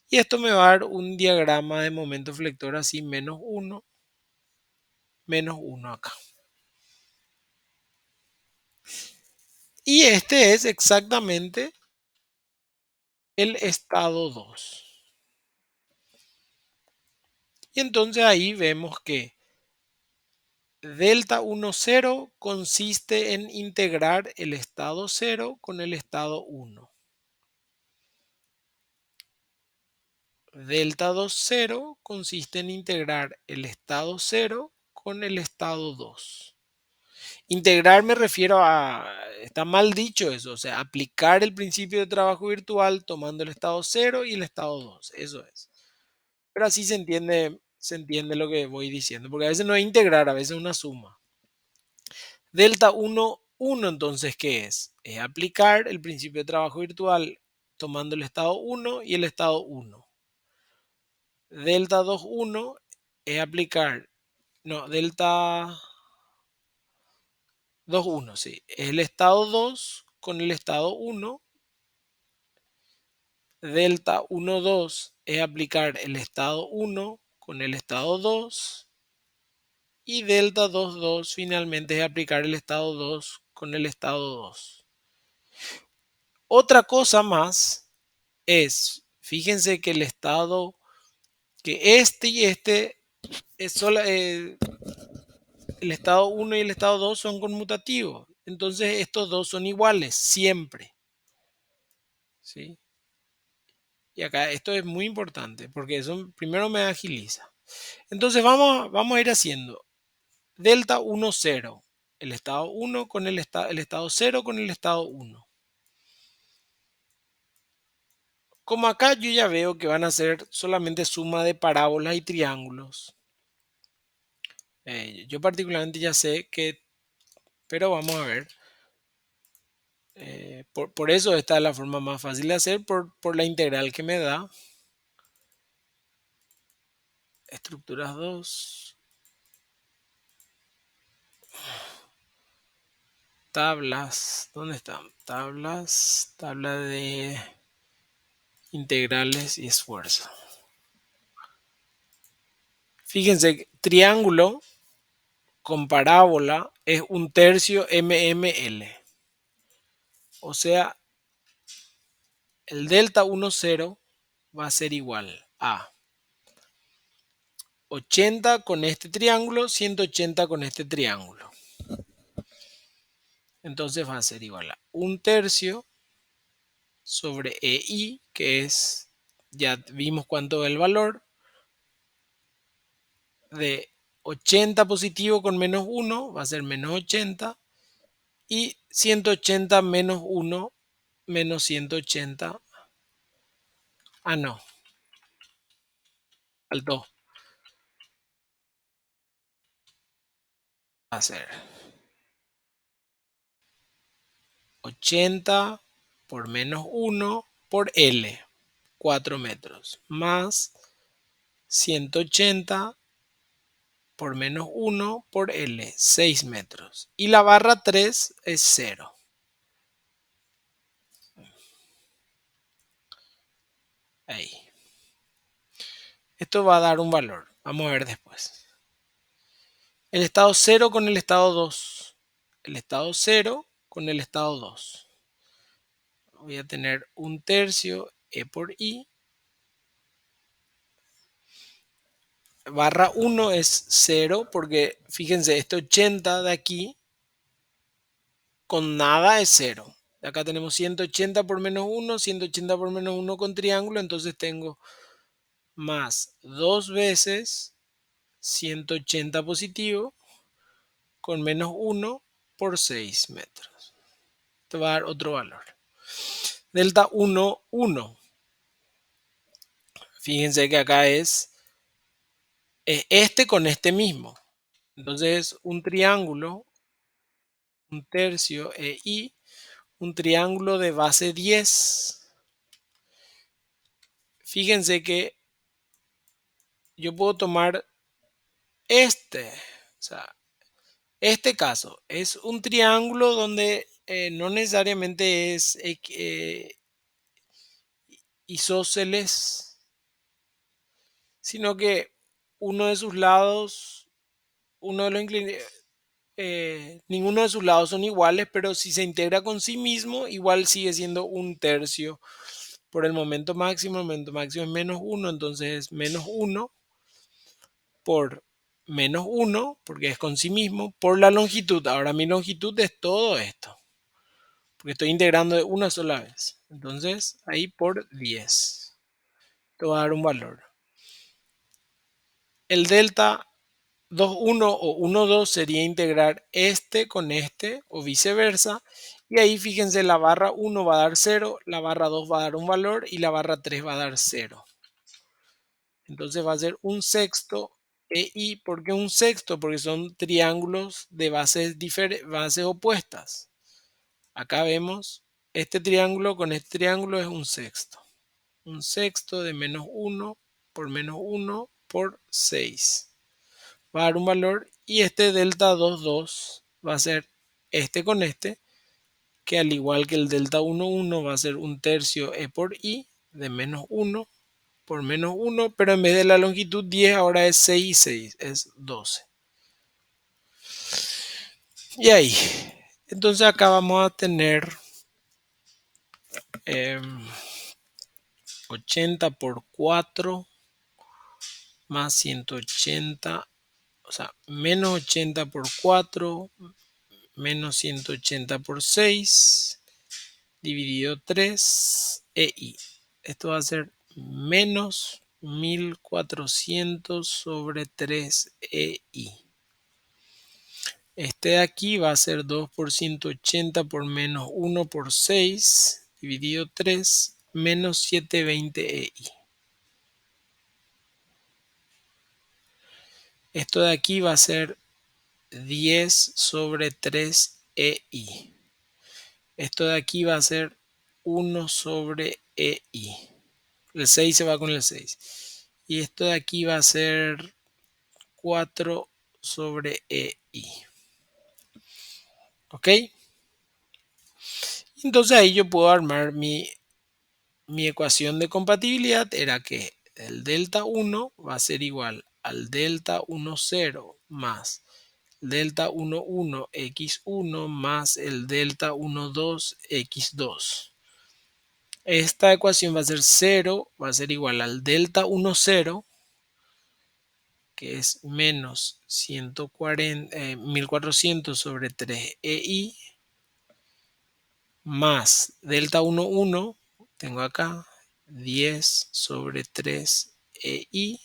[SPEAKER 1] y esto me va a dar un diagrama de momento flector así, menos uno acá. Y este es exactamente el estado 2. Y entonces ahí vemos que delta 1, 0 consiste en integrar el estado 0 con el estado 1. Delta 2, 0 consiste en integrar el estado 0 con el estado 2. Integrar me refiero a, está mal dicho eso, o sea, aplicar el principio de trabajo virtual tomando el estado 0 y el estado 2, eso es. Pero así se entiende lo que voy diciendo, porque a veces no es integrar, a veces es una suma. Delta 1, 1 entonces, ¿qué es? Es aplicar el principio de trabajo virtual tomando el estado 1 y el estado 1. Delta 2, 1 es aplicar, no, delta 2, 1, sí, es el estado 2 con el estado 1. Delta 1, 2 es aplicar el estado 1 con el estado 2. Y delta 2, 2 finalmente es aplicar el estado 2 con el estado 2. Otra cosa más es, fíjense que el estado, que este y este, es solo, el estado 1 y el estado 2 son conmutativos. Entonces estos dos son iguales, siempre. ¿Sí? Y acá esto es muy importante porque eso primero me agiliza. Entonces vamos a ir haciendo delta 1, 0. El estado 1 con el estado 0 con el estado 1. Como acá yo ya veo que van a ser solamente suma de parábolas y triángulos. Yo particularmente ya sé que, pero vamos a ver. Por eso esta es la forma más fácil de hacer, por la integral que me da. Estructuras 2. Tablas. ¿Dónde están? Tablas. Tabla de integrales y esfuerzo. Fíjense, triángulo con parábola es 1/3 mml. O sea, el delta 1, 0 va a ser igual a 80 con este triángulo, 180 con este triángulo. Entonces va a ser igual a 1/3 sobre EI, que es, ya vimos cuánto es el valor, de 80 positivo con menos 1, va a ser menos 80, y 180 menos 1, menos 180, no, faltó, va a ser 80 por menos 1 por L, 4 metros, más 180 por menos 1 por L, 6 metros. Y la barra 3 es 0. Ahí. Esto va a dar un valor. Vamos a ver después. El estado 0 con el estado 2. El estado 0 con el estado 2. Voy a tener 1/3 E por I. Barra 1 es 0 porque fíjense, este 80 de aquí con nada es 0. Acá tenemos 180 por menos 1, 180 por menos 1 con triángulo, entonces tengo más 2 veces 180 positivo con menos 1 por 6 metros. Te va a dar otro valor. Delta 1, 1. Fíjense que acá es este con este mismo. Entonces un triángulo un tercio EI, un triángulo de base 10. Fíjense que yo puedo tomar o sea, este caso es un triángulo donde no necesariamente es isósceles, sino que uno de sus lados, uno de los ninguno de sus lados son iguales, pero si se integra con sí mismo, igual sigue siendo un tercio por el momento máximo es menos uno, entonces es menos uno por menos uno, porque es con sí mismo, por la longitud. Ahora mi longitud es todo esto, porque estoy integrando de una sola vez. Entonces ahí por 10. Te va a dar un valor. El delta 2,1 o 1,2 sería integrar este con este o viceversa. Y ahí fíjense, la barra 1 va a dar 0, la barra 2 va a dar un valor y la barra 3 va a dar 0. Entonces va a ser un sexto EI. ¿Por qué un sexto? Porque son triángulos de bases opuestas. Acá vemos este triángulo con este triángulo es un sexto. Un sexto de menos 1 por 6. Va a dar un valor y este delta 2,2 va a ser este con este, que al igual que el delta 1,1 va a ser un tercio E por I de menos 1 por menos 1, pero en vez de la longitud 10 ahora es 6 y 6, es 12. Y ahí, entonces acá vamos a tener 80 por 4 más 180, o sea, menos 80 por 4 menos 180 por 6 dividido 3 EI. Esto va a ser menos 1400 sobre 3 EI. Este de aquí va a ser 2 por 180 por menos 1 por 6 dividido 3 menos 720 EI. Esto de aquí va a ser 10 sobre 3 EI. Esto de aquí va a ser 1 sobre EI. El 6 se va con el 6. Y esto de aquí va a ser 4 sobre EI. ¿Ok? Entonces ahí yo puedo armar mi ecuación de compatibilidad. Era que el delta 1 va a ser igual al delta 1,0 más delta 1,1 x1 más el delta 1,2 x2. Esta ecuación va a ser 0, va a ser igual al delta 1,0, que es menos 1400 sobre 3 EI, más delta 1,1, tengo acá 10 sobre 3 EI,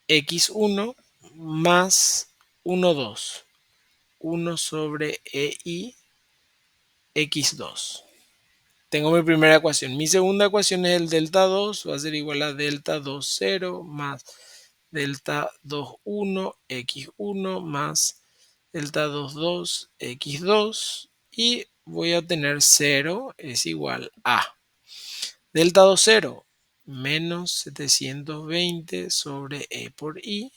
[SPEAKER 1] x1 más 1,2, 1 sobre EI, x2. Tengo mi primera ecuación. Mi segunda ecuación es el delta 2, va a ser igual a delta 2,0 más delta 2,1 x1 más delta 2,2 x2 y voy a obtener 0 es igual a delta 2,0 menos 720 sobre E por I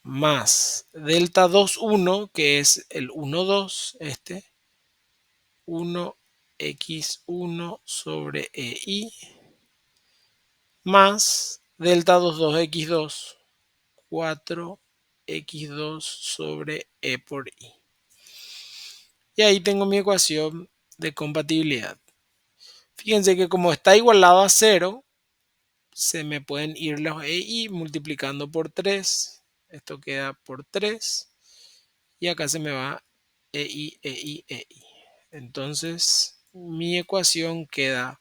[SPEAKER 1] más delta 2,1 que es el 1,2 este 1x1 sobre EI más delta 2,2x2 4x2 sobre E por I. Y ahí tengo mi ecuación de compatibilidad. Fíjense que como está igualado a 0, se me pueden ir los EI multiplicando por 3. Esto queda por 3. Y acá se me va EI, EI, EI. Entonces mi ecuación queda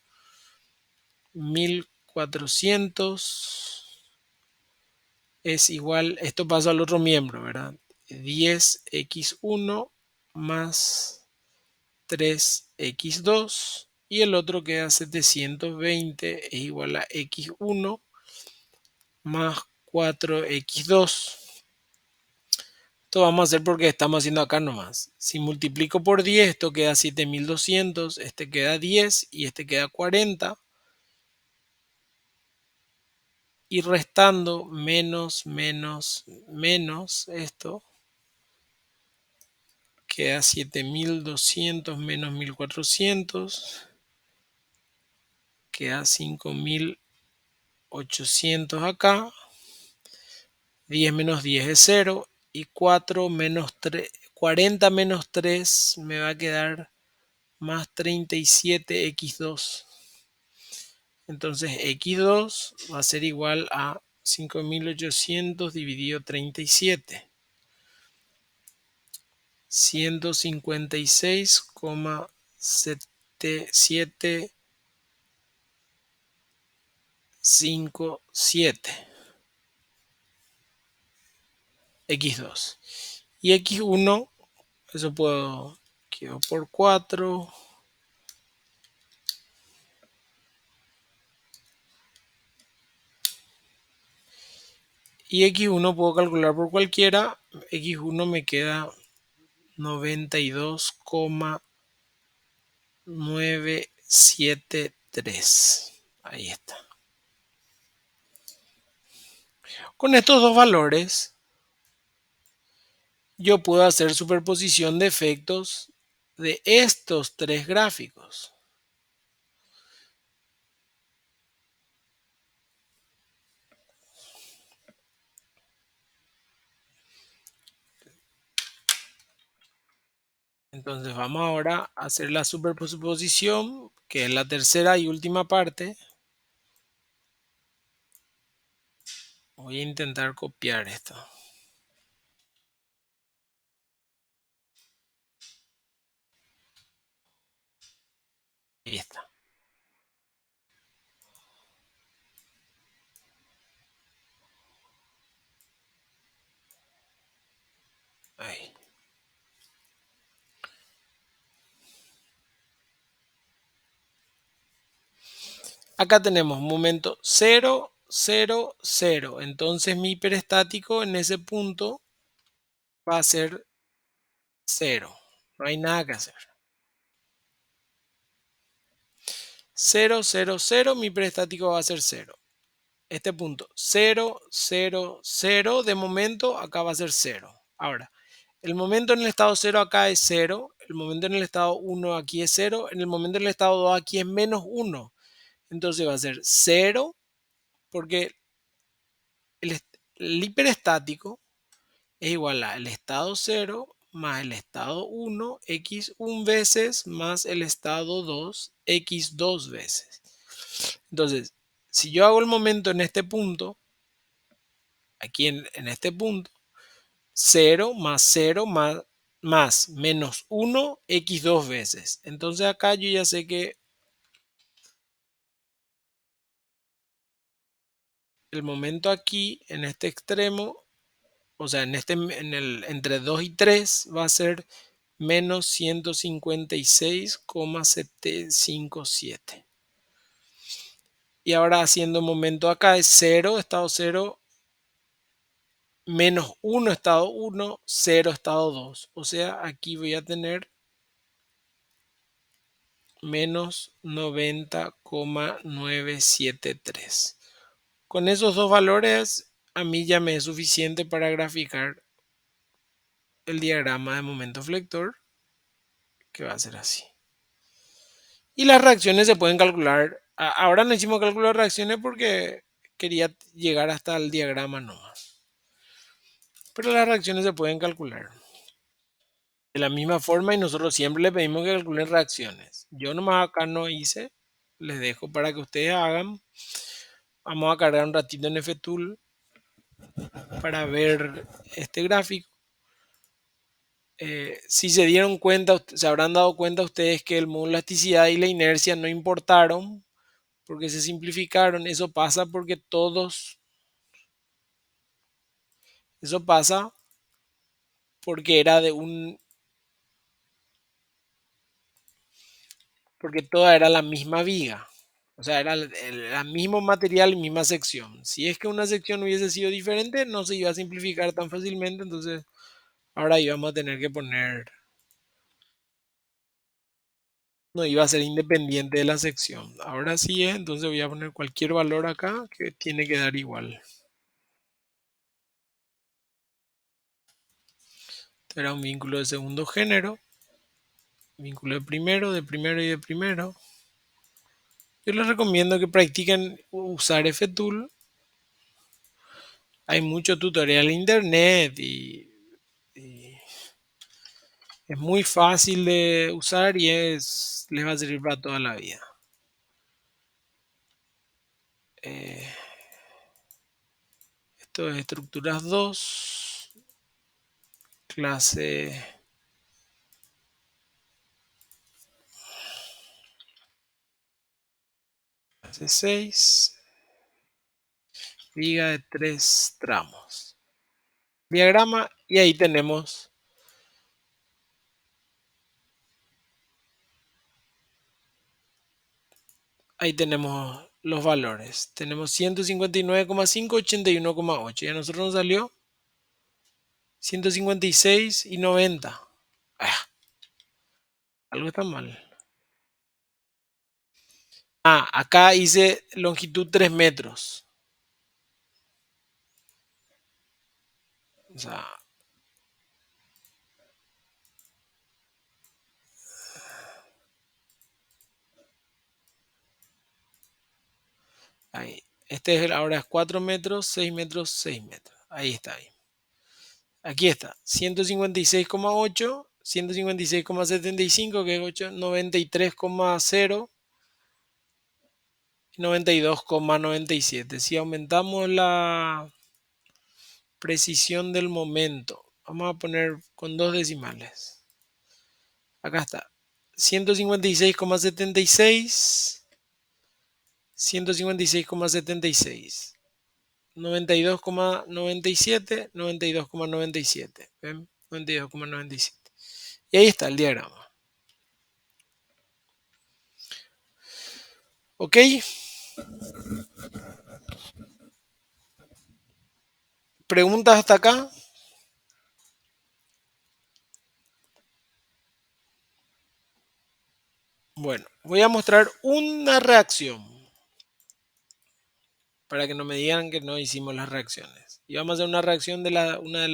[SPEAKER 1] 1400 es igual, esto pasa al otro miembro, ¿verdad? 10x1 más 3x2 y el otro queda 720 es igual a x1 más 4x2 Esto vamos a hacer porque estamos haciendo acá nomás. Si multiplico por 10, esto queda 7200, este queda 10 y este queda 40. Y restando menos esto, queda 7200 menos 1400, queda 5800 acá. 10 menos 10 es 0 y 4 menos 3, 40 menos 3 me va a quedar más 37x2. Entonces x2 va a ser igual a 5800 dividido 37. 156,7757 x2. Y x1, eso puedo, quedo por 4. Y x1 puedo calcular por cualquiera. X1 me queda 92,973. Ahí está. Con estos dos valores, yo puedo hacer superposición de efectos de estos tres gráficos. Entonces vamos ahora a hacer la superposición, que es la tercera y última parte. Voy a intentar copiar esto. Ahí está. Ahí. Acá tenemos momento 0, 0, 0. Entonces mi hiperestático en ese punto va a ser 0. No hay nada que hacer. 0, 0, 0. Mi hiperestático va a ser 0. Este punto 0, 0, 0. De momento acá va a ser 0. Ahora, el momento en el estado 0 acá es 0. El momento en el estado 1 aquí es 0. En el momento en el estado 2 aquí es menos 1. Entonces va a ser 0 porque el hiperestático es igual a el estado 0 más el estado 1, x1 veces, más el estado 2, x2 veces. Entonces, si yo hago el momento en este punto, aquí en este punto, 0 más 0 más menos 1, x2 veces. Entonces acá yo ya sé que el momento aquí, en este extremo, o sea, entre 2 y 3 va a ser menos 156,757. Y ahora haciendo momento acá es 0, estado 0, menos 1, estado 1, 0, estado 2. O sea, aquí voy a tener menos 90,973. Con esos dos valores, a mí ya me es suficiente para graficar el diagrama de momento flector, que va a ser así. Y las reacciones se pueden calcular. Ahora no hicimos cálculo de reacciones porque quería llegar hasta el diagrama nomás. Pero las reacciones se pueden calcular. De la misma forma y nosotros siempre le pedimos que calculen reacciones. Yo nomás acá no hice. Les dejo para que ustedes hagan. Vamos a cargar un ratito en FTool para ver este gráfico. Si se dieron cuenta, se habrán dado cuenta ustedes que el módulo de elasticidad y la inercia no importaron porque se simplificaron. Eso pasa porque eso pasa porque era porque toda era la misma viga. O sea, era el mismo material y misma sección. Si es que una sección hubiese sido diferente, no se iba a simplificar tan fácilmente, entonces Ahora ahí vamos a tener que poner, no iba a ser independiente de la sección. Ahora sí es, entonces voy a poner cualquier valor acá que tiene que dar igual. Será un vínculo de segundo género, vínculo de primero y de primero. Yo les recomiendo que practiquen usar FTool. Hay mucho tutorial en internet y es muy fácil de usar y les va a servir para toda la vida. Eh, Esto es estructuras 2, clase clase 6, viga de 3 tramos. Diagrama y ahí tenemos los valores. Tenemos 159,5, 81,8. Y a nosotros nos salió 156 y 90. Ah, algo está mal. Ah, acá hice longitud 3 metros. O sea, ahí. Ahora es 4 metros, 6 metros, 6 metros. Ahí está. Ahí. Aquí está. 156,8, 156,75, que es 8, 93,0 y 92,97. Si aumentamos la precisión del momento, vamos a poner con dos decimales. Acá está. 156,76, 156,76. 92,97, 92,97. ¿Ven? 92,97. Y ahí está el diagrama. ¿Ok? ¿Preguntas hasta acá? Bueno, voy a mostrar una reacción para que no me digan que no hicimos las reacciones. Y vamos a hacer una reacción de una de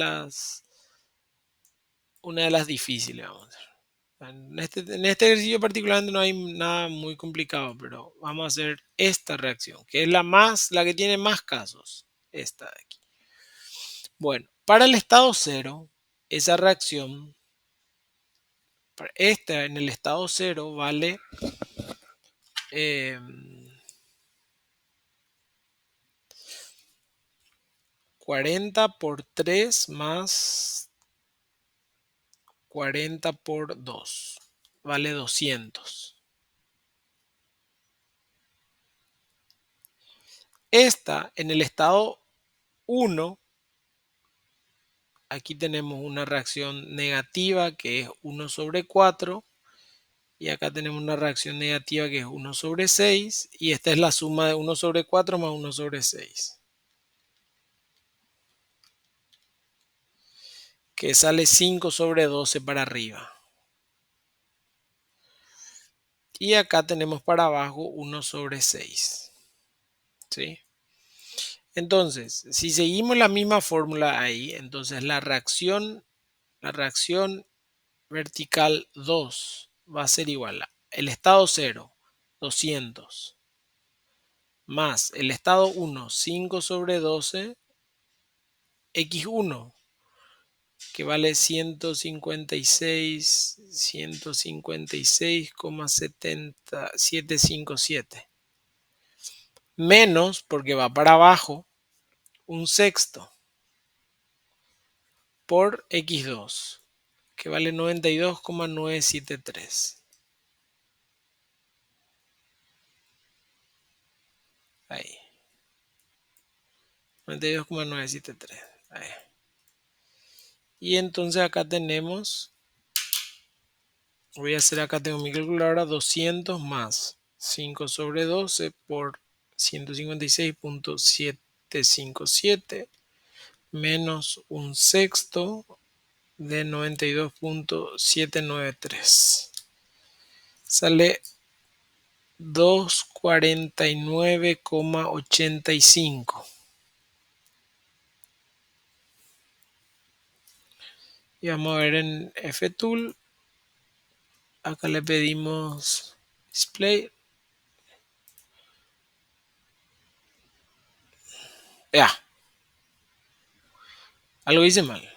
[SPEAKER 1] las difíciles. Vamos a hacer. En este ejercicio particularmente no hay nada muy complicado, pero vamos a hacer esta reacción, que es la que tiene más casos. Esta de aquí. Bueno, para el estado cero, esa reacción, esta en el estado cero vale 40 por 3 más 40 por 2. Vale 200. Esta en el estado 1, aquí tenemos una reacción negativa que es 1 sobre 4. Y acá tenemos una reacción negativa que es 1 sobre 6. Y esta es la suma de 1 sobre 4 más 1 sobre 6. Que sale 5 sobre 12 para arriba. Y acá tenemos para abajo 1 sobre 6. ¿Sí? Entonces, si seguimos la misma fórmula ahí, entonces la reacción vertical 2 va a ser igual a el estado 0, 200, más el estado 1, 5 sobre 12, x1, que vale 156,757, menos, porque va para abajo, un sexto por x2, que vale 92,973. Ahí. 92,973. Ahí. Y entonces acá tenemos, voy a hacer acá, tengo mi calculadora, 200 más 5 sobre 12 por 156,757 menos un sexto de 92.793. Sale 249,85. Y vamos a ver en FTool. Acá le pedimos display. Ya, algo hice mal.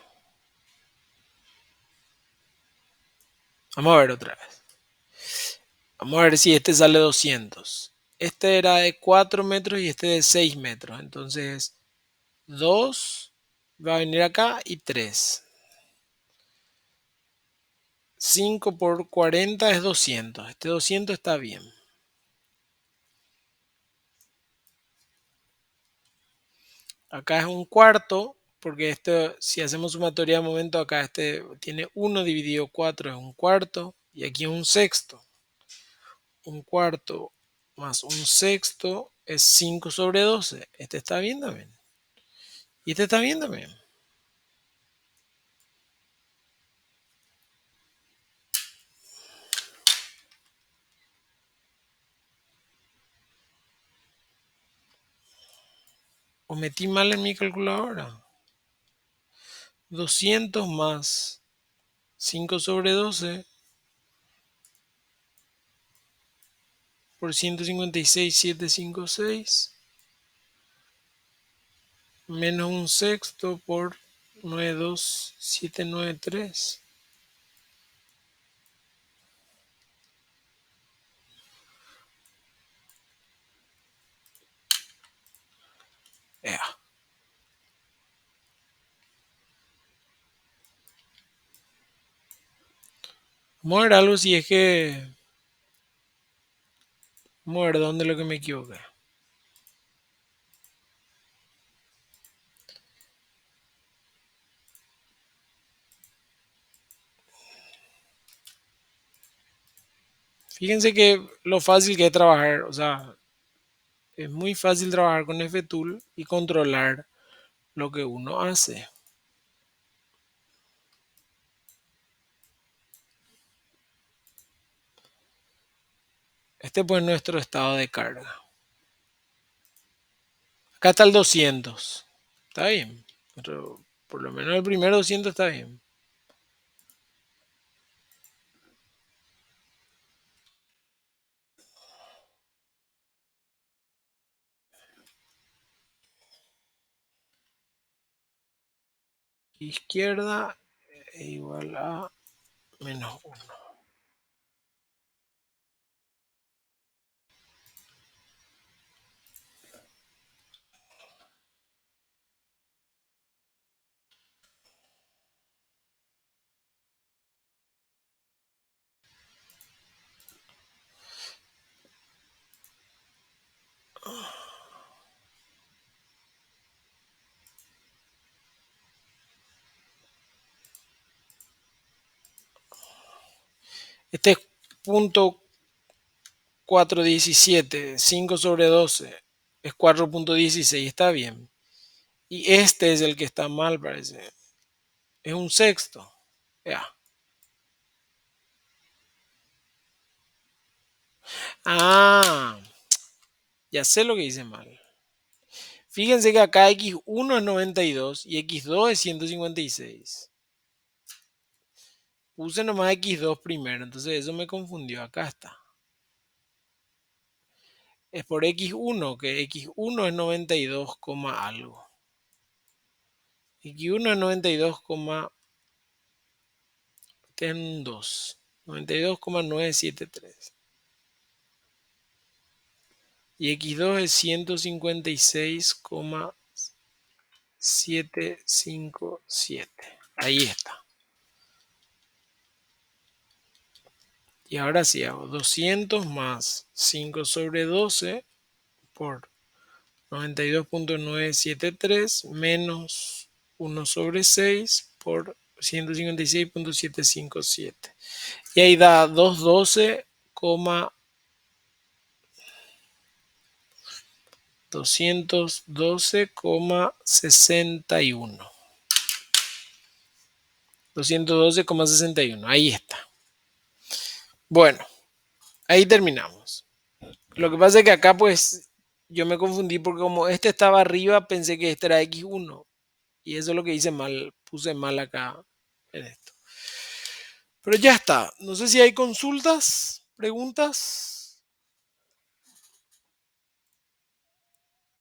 [SPEAKER 1] Vamos a ver otra vez. Vamos a ver si este sale 200. Este era de 4 metros y este de 6 metros. Entonces, 2 va a venir acá y 3. 5 por 40 es 200. Este 200 está bien. Acá es un cuarto, porque esto, si hacemos sumatoria de momento, acá este tiene 1 dividido 4 es un cuarto. Y aquí es un sexto. Un cuarto más un sexto es 5 sobre 12. Este está bien también. Y este está bien también. O metí mal en mi calculadora. 200 más 5 sobre 12 por 156,756 menos un sexto por 92793. Yeah. Vamos a ver algo si es que... Vamos a ver dónde es lo que me equivoqué. Fíjense que lo fácil que es trabajar, o sea, es muy fácil trabajar con FTool y controlar lo que uno hace. Este pues es nuestro estado de carga. Acá está el 200. Está bien. Pero por lo menos el primer 200 está bien. Izquierda igual a -1. Este es punto 417. 5 sobre 12 es 4.16. Está bien. Y este es el que está mal, parece. Es un sexto. Ya. Ah, ya sé lo que hice mal. Fíjense que acá x1 es 92 y x2 es 156. Puse nomás x2 primero, entonces eso me confundió. Acá está. Es por x1, que x1 es 92, algo. X1 es 92, ten 2. 92,973. Y x2 es 156,757. Ahí está. Y ahora sí hago 200 más 5 sobre 12 por 92,973 menos 1 sobre 6 por 156,757. Y ahí da 212,61. 212,61. Ahí está. Bueno, ahí terminamos. Lo que pasa es que acá pues yo me confundí porque como este estaba arriba pensé que este era X1. Y eso es lo que hice mal, puse mal acá en esto. Pero ya está. No sé si hay consultas, preguntas.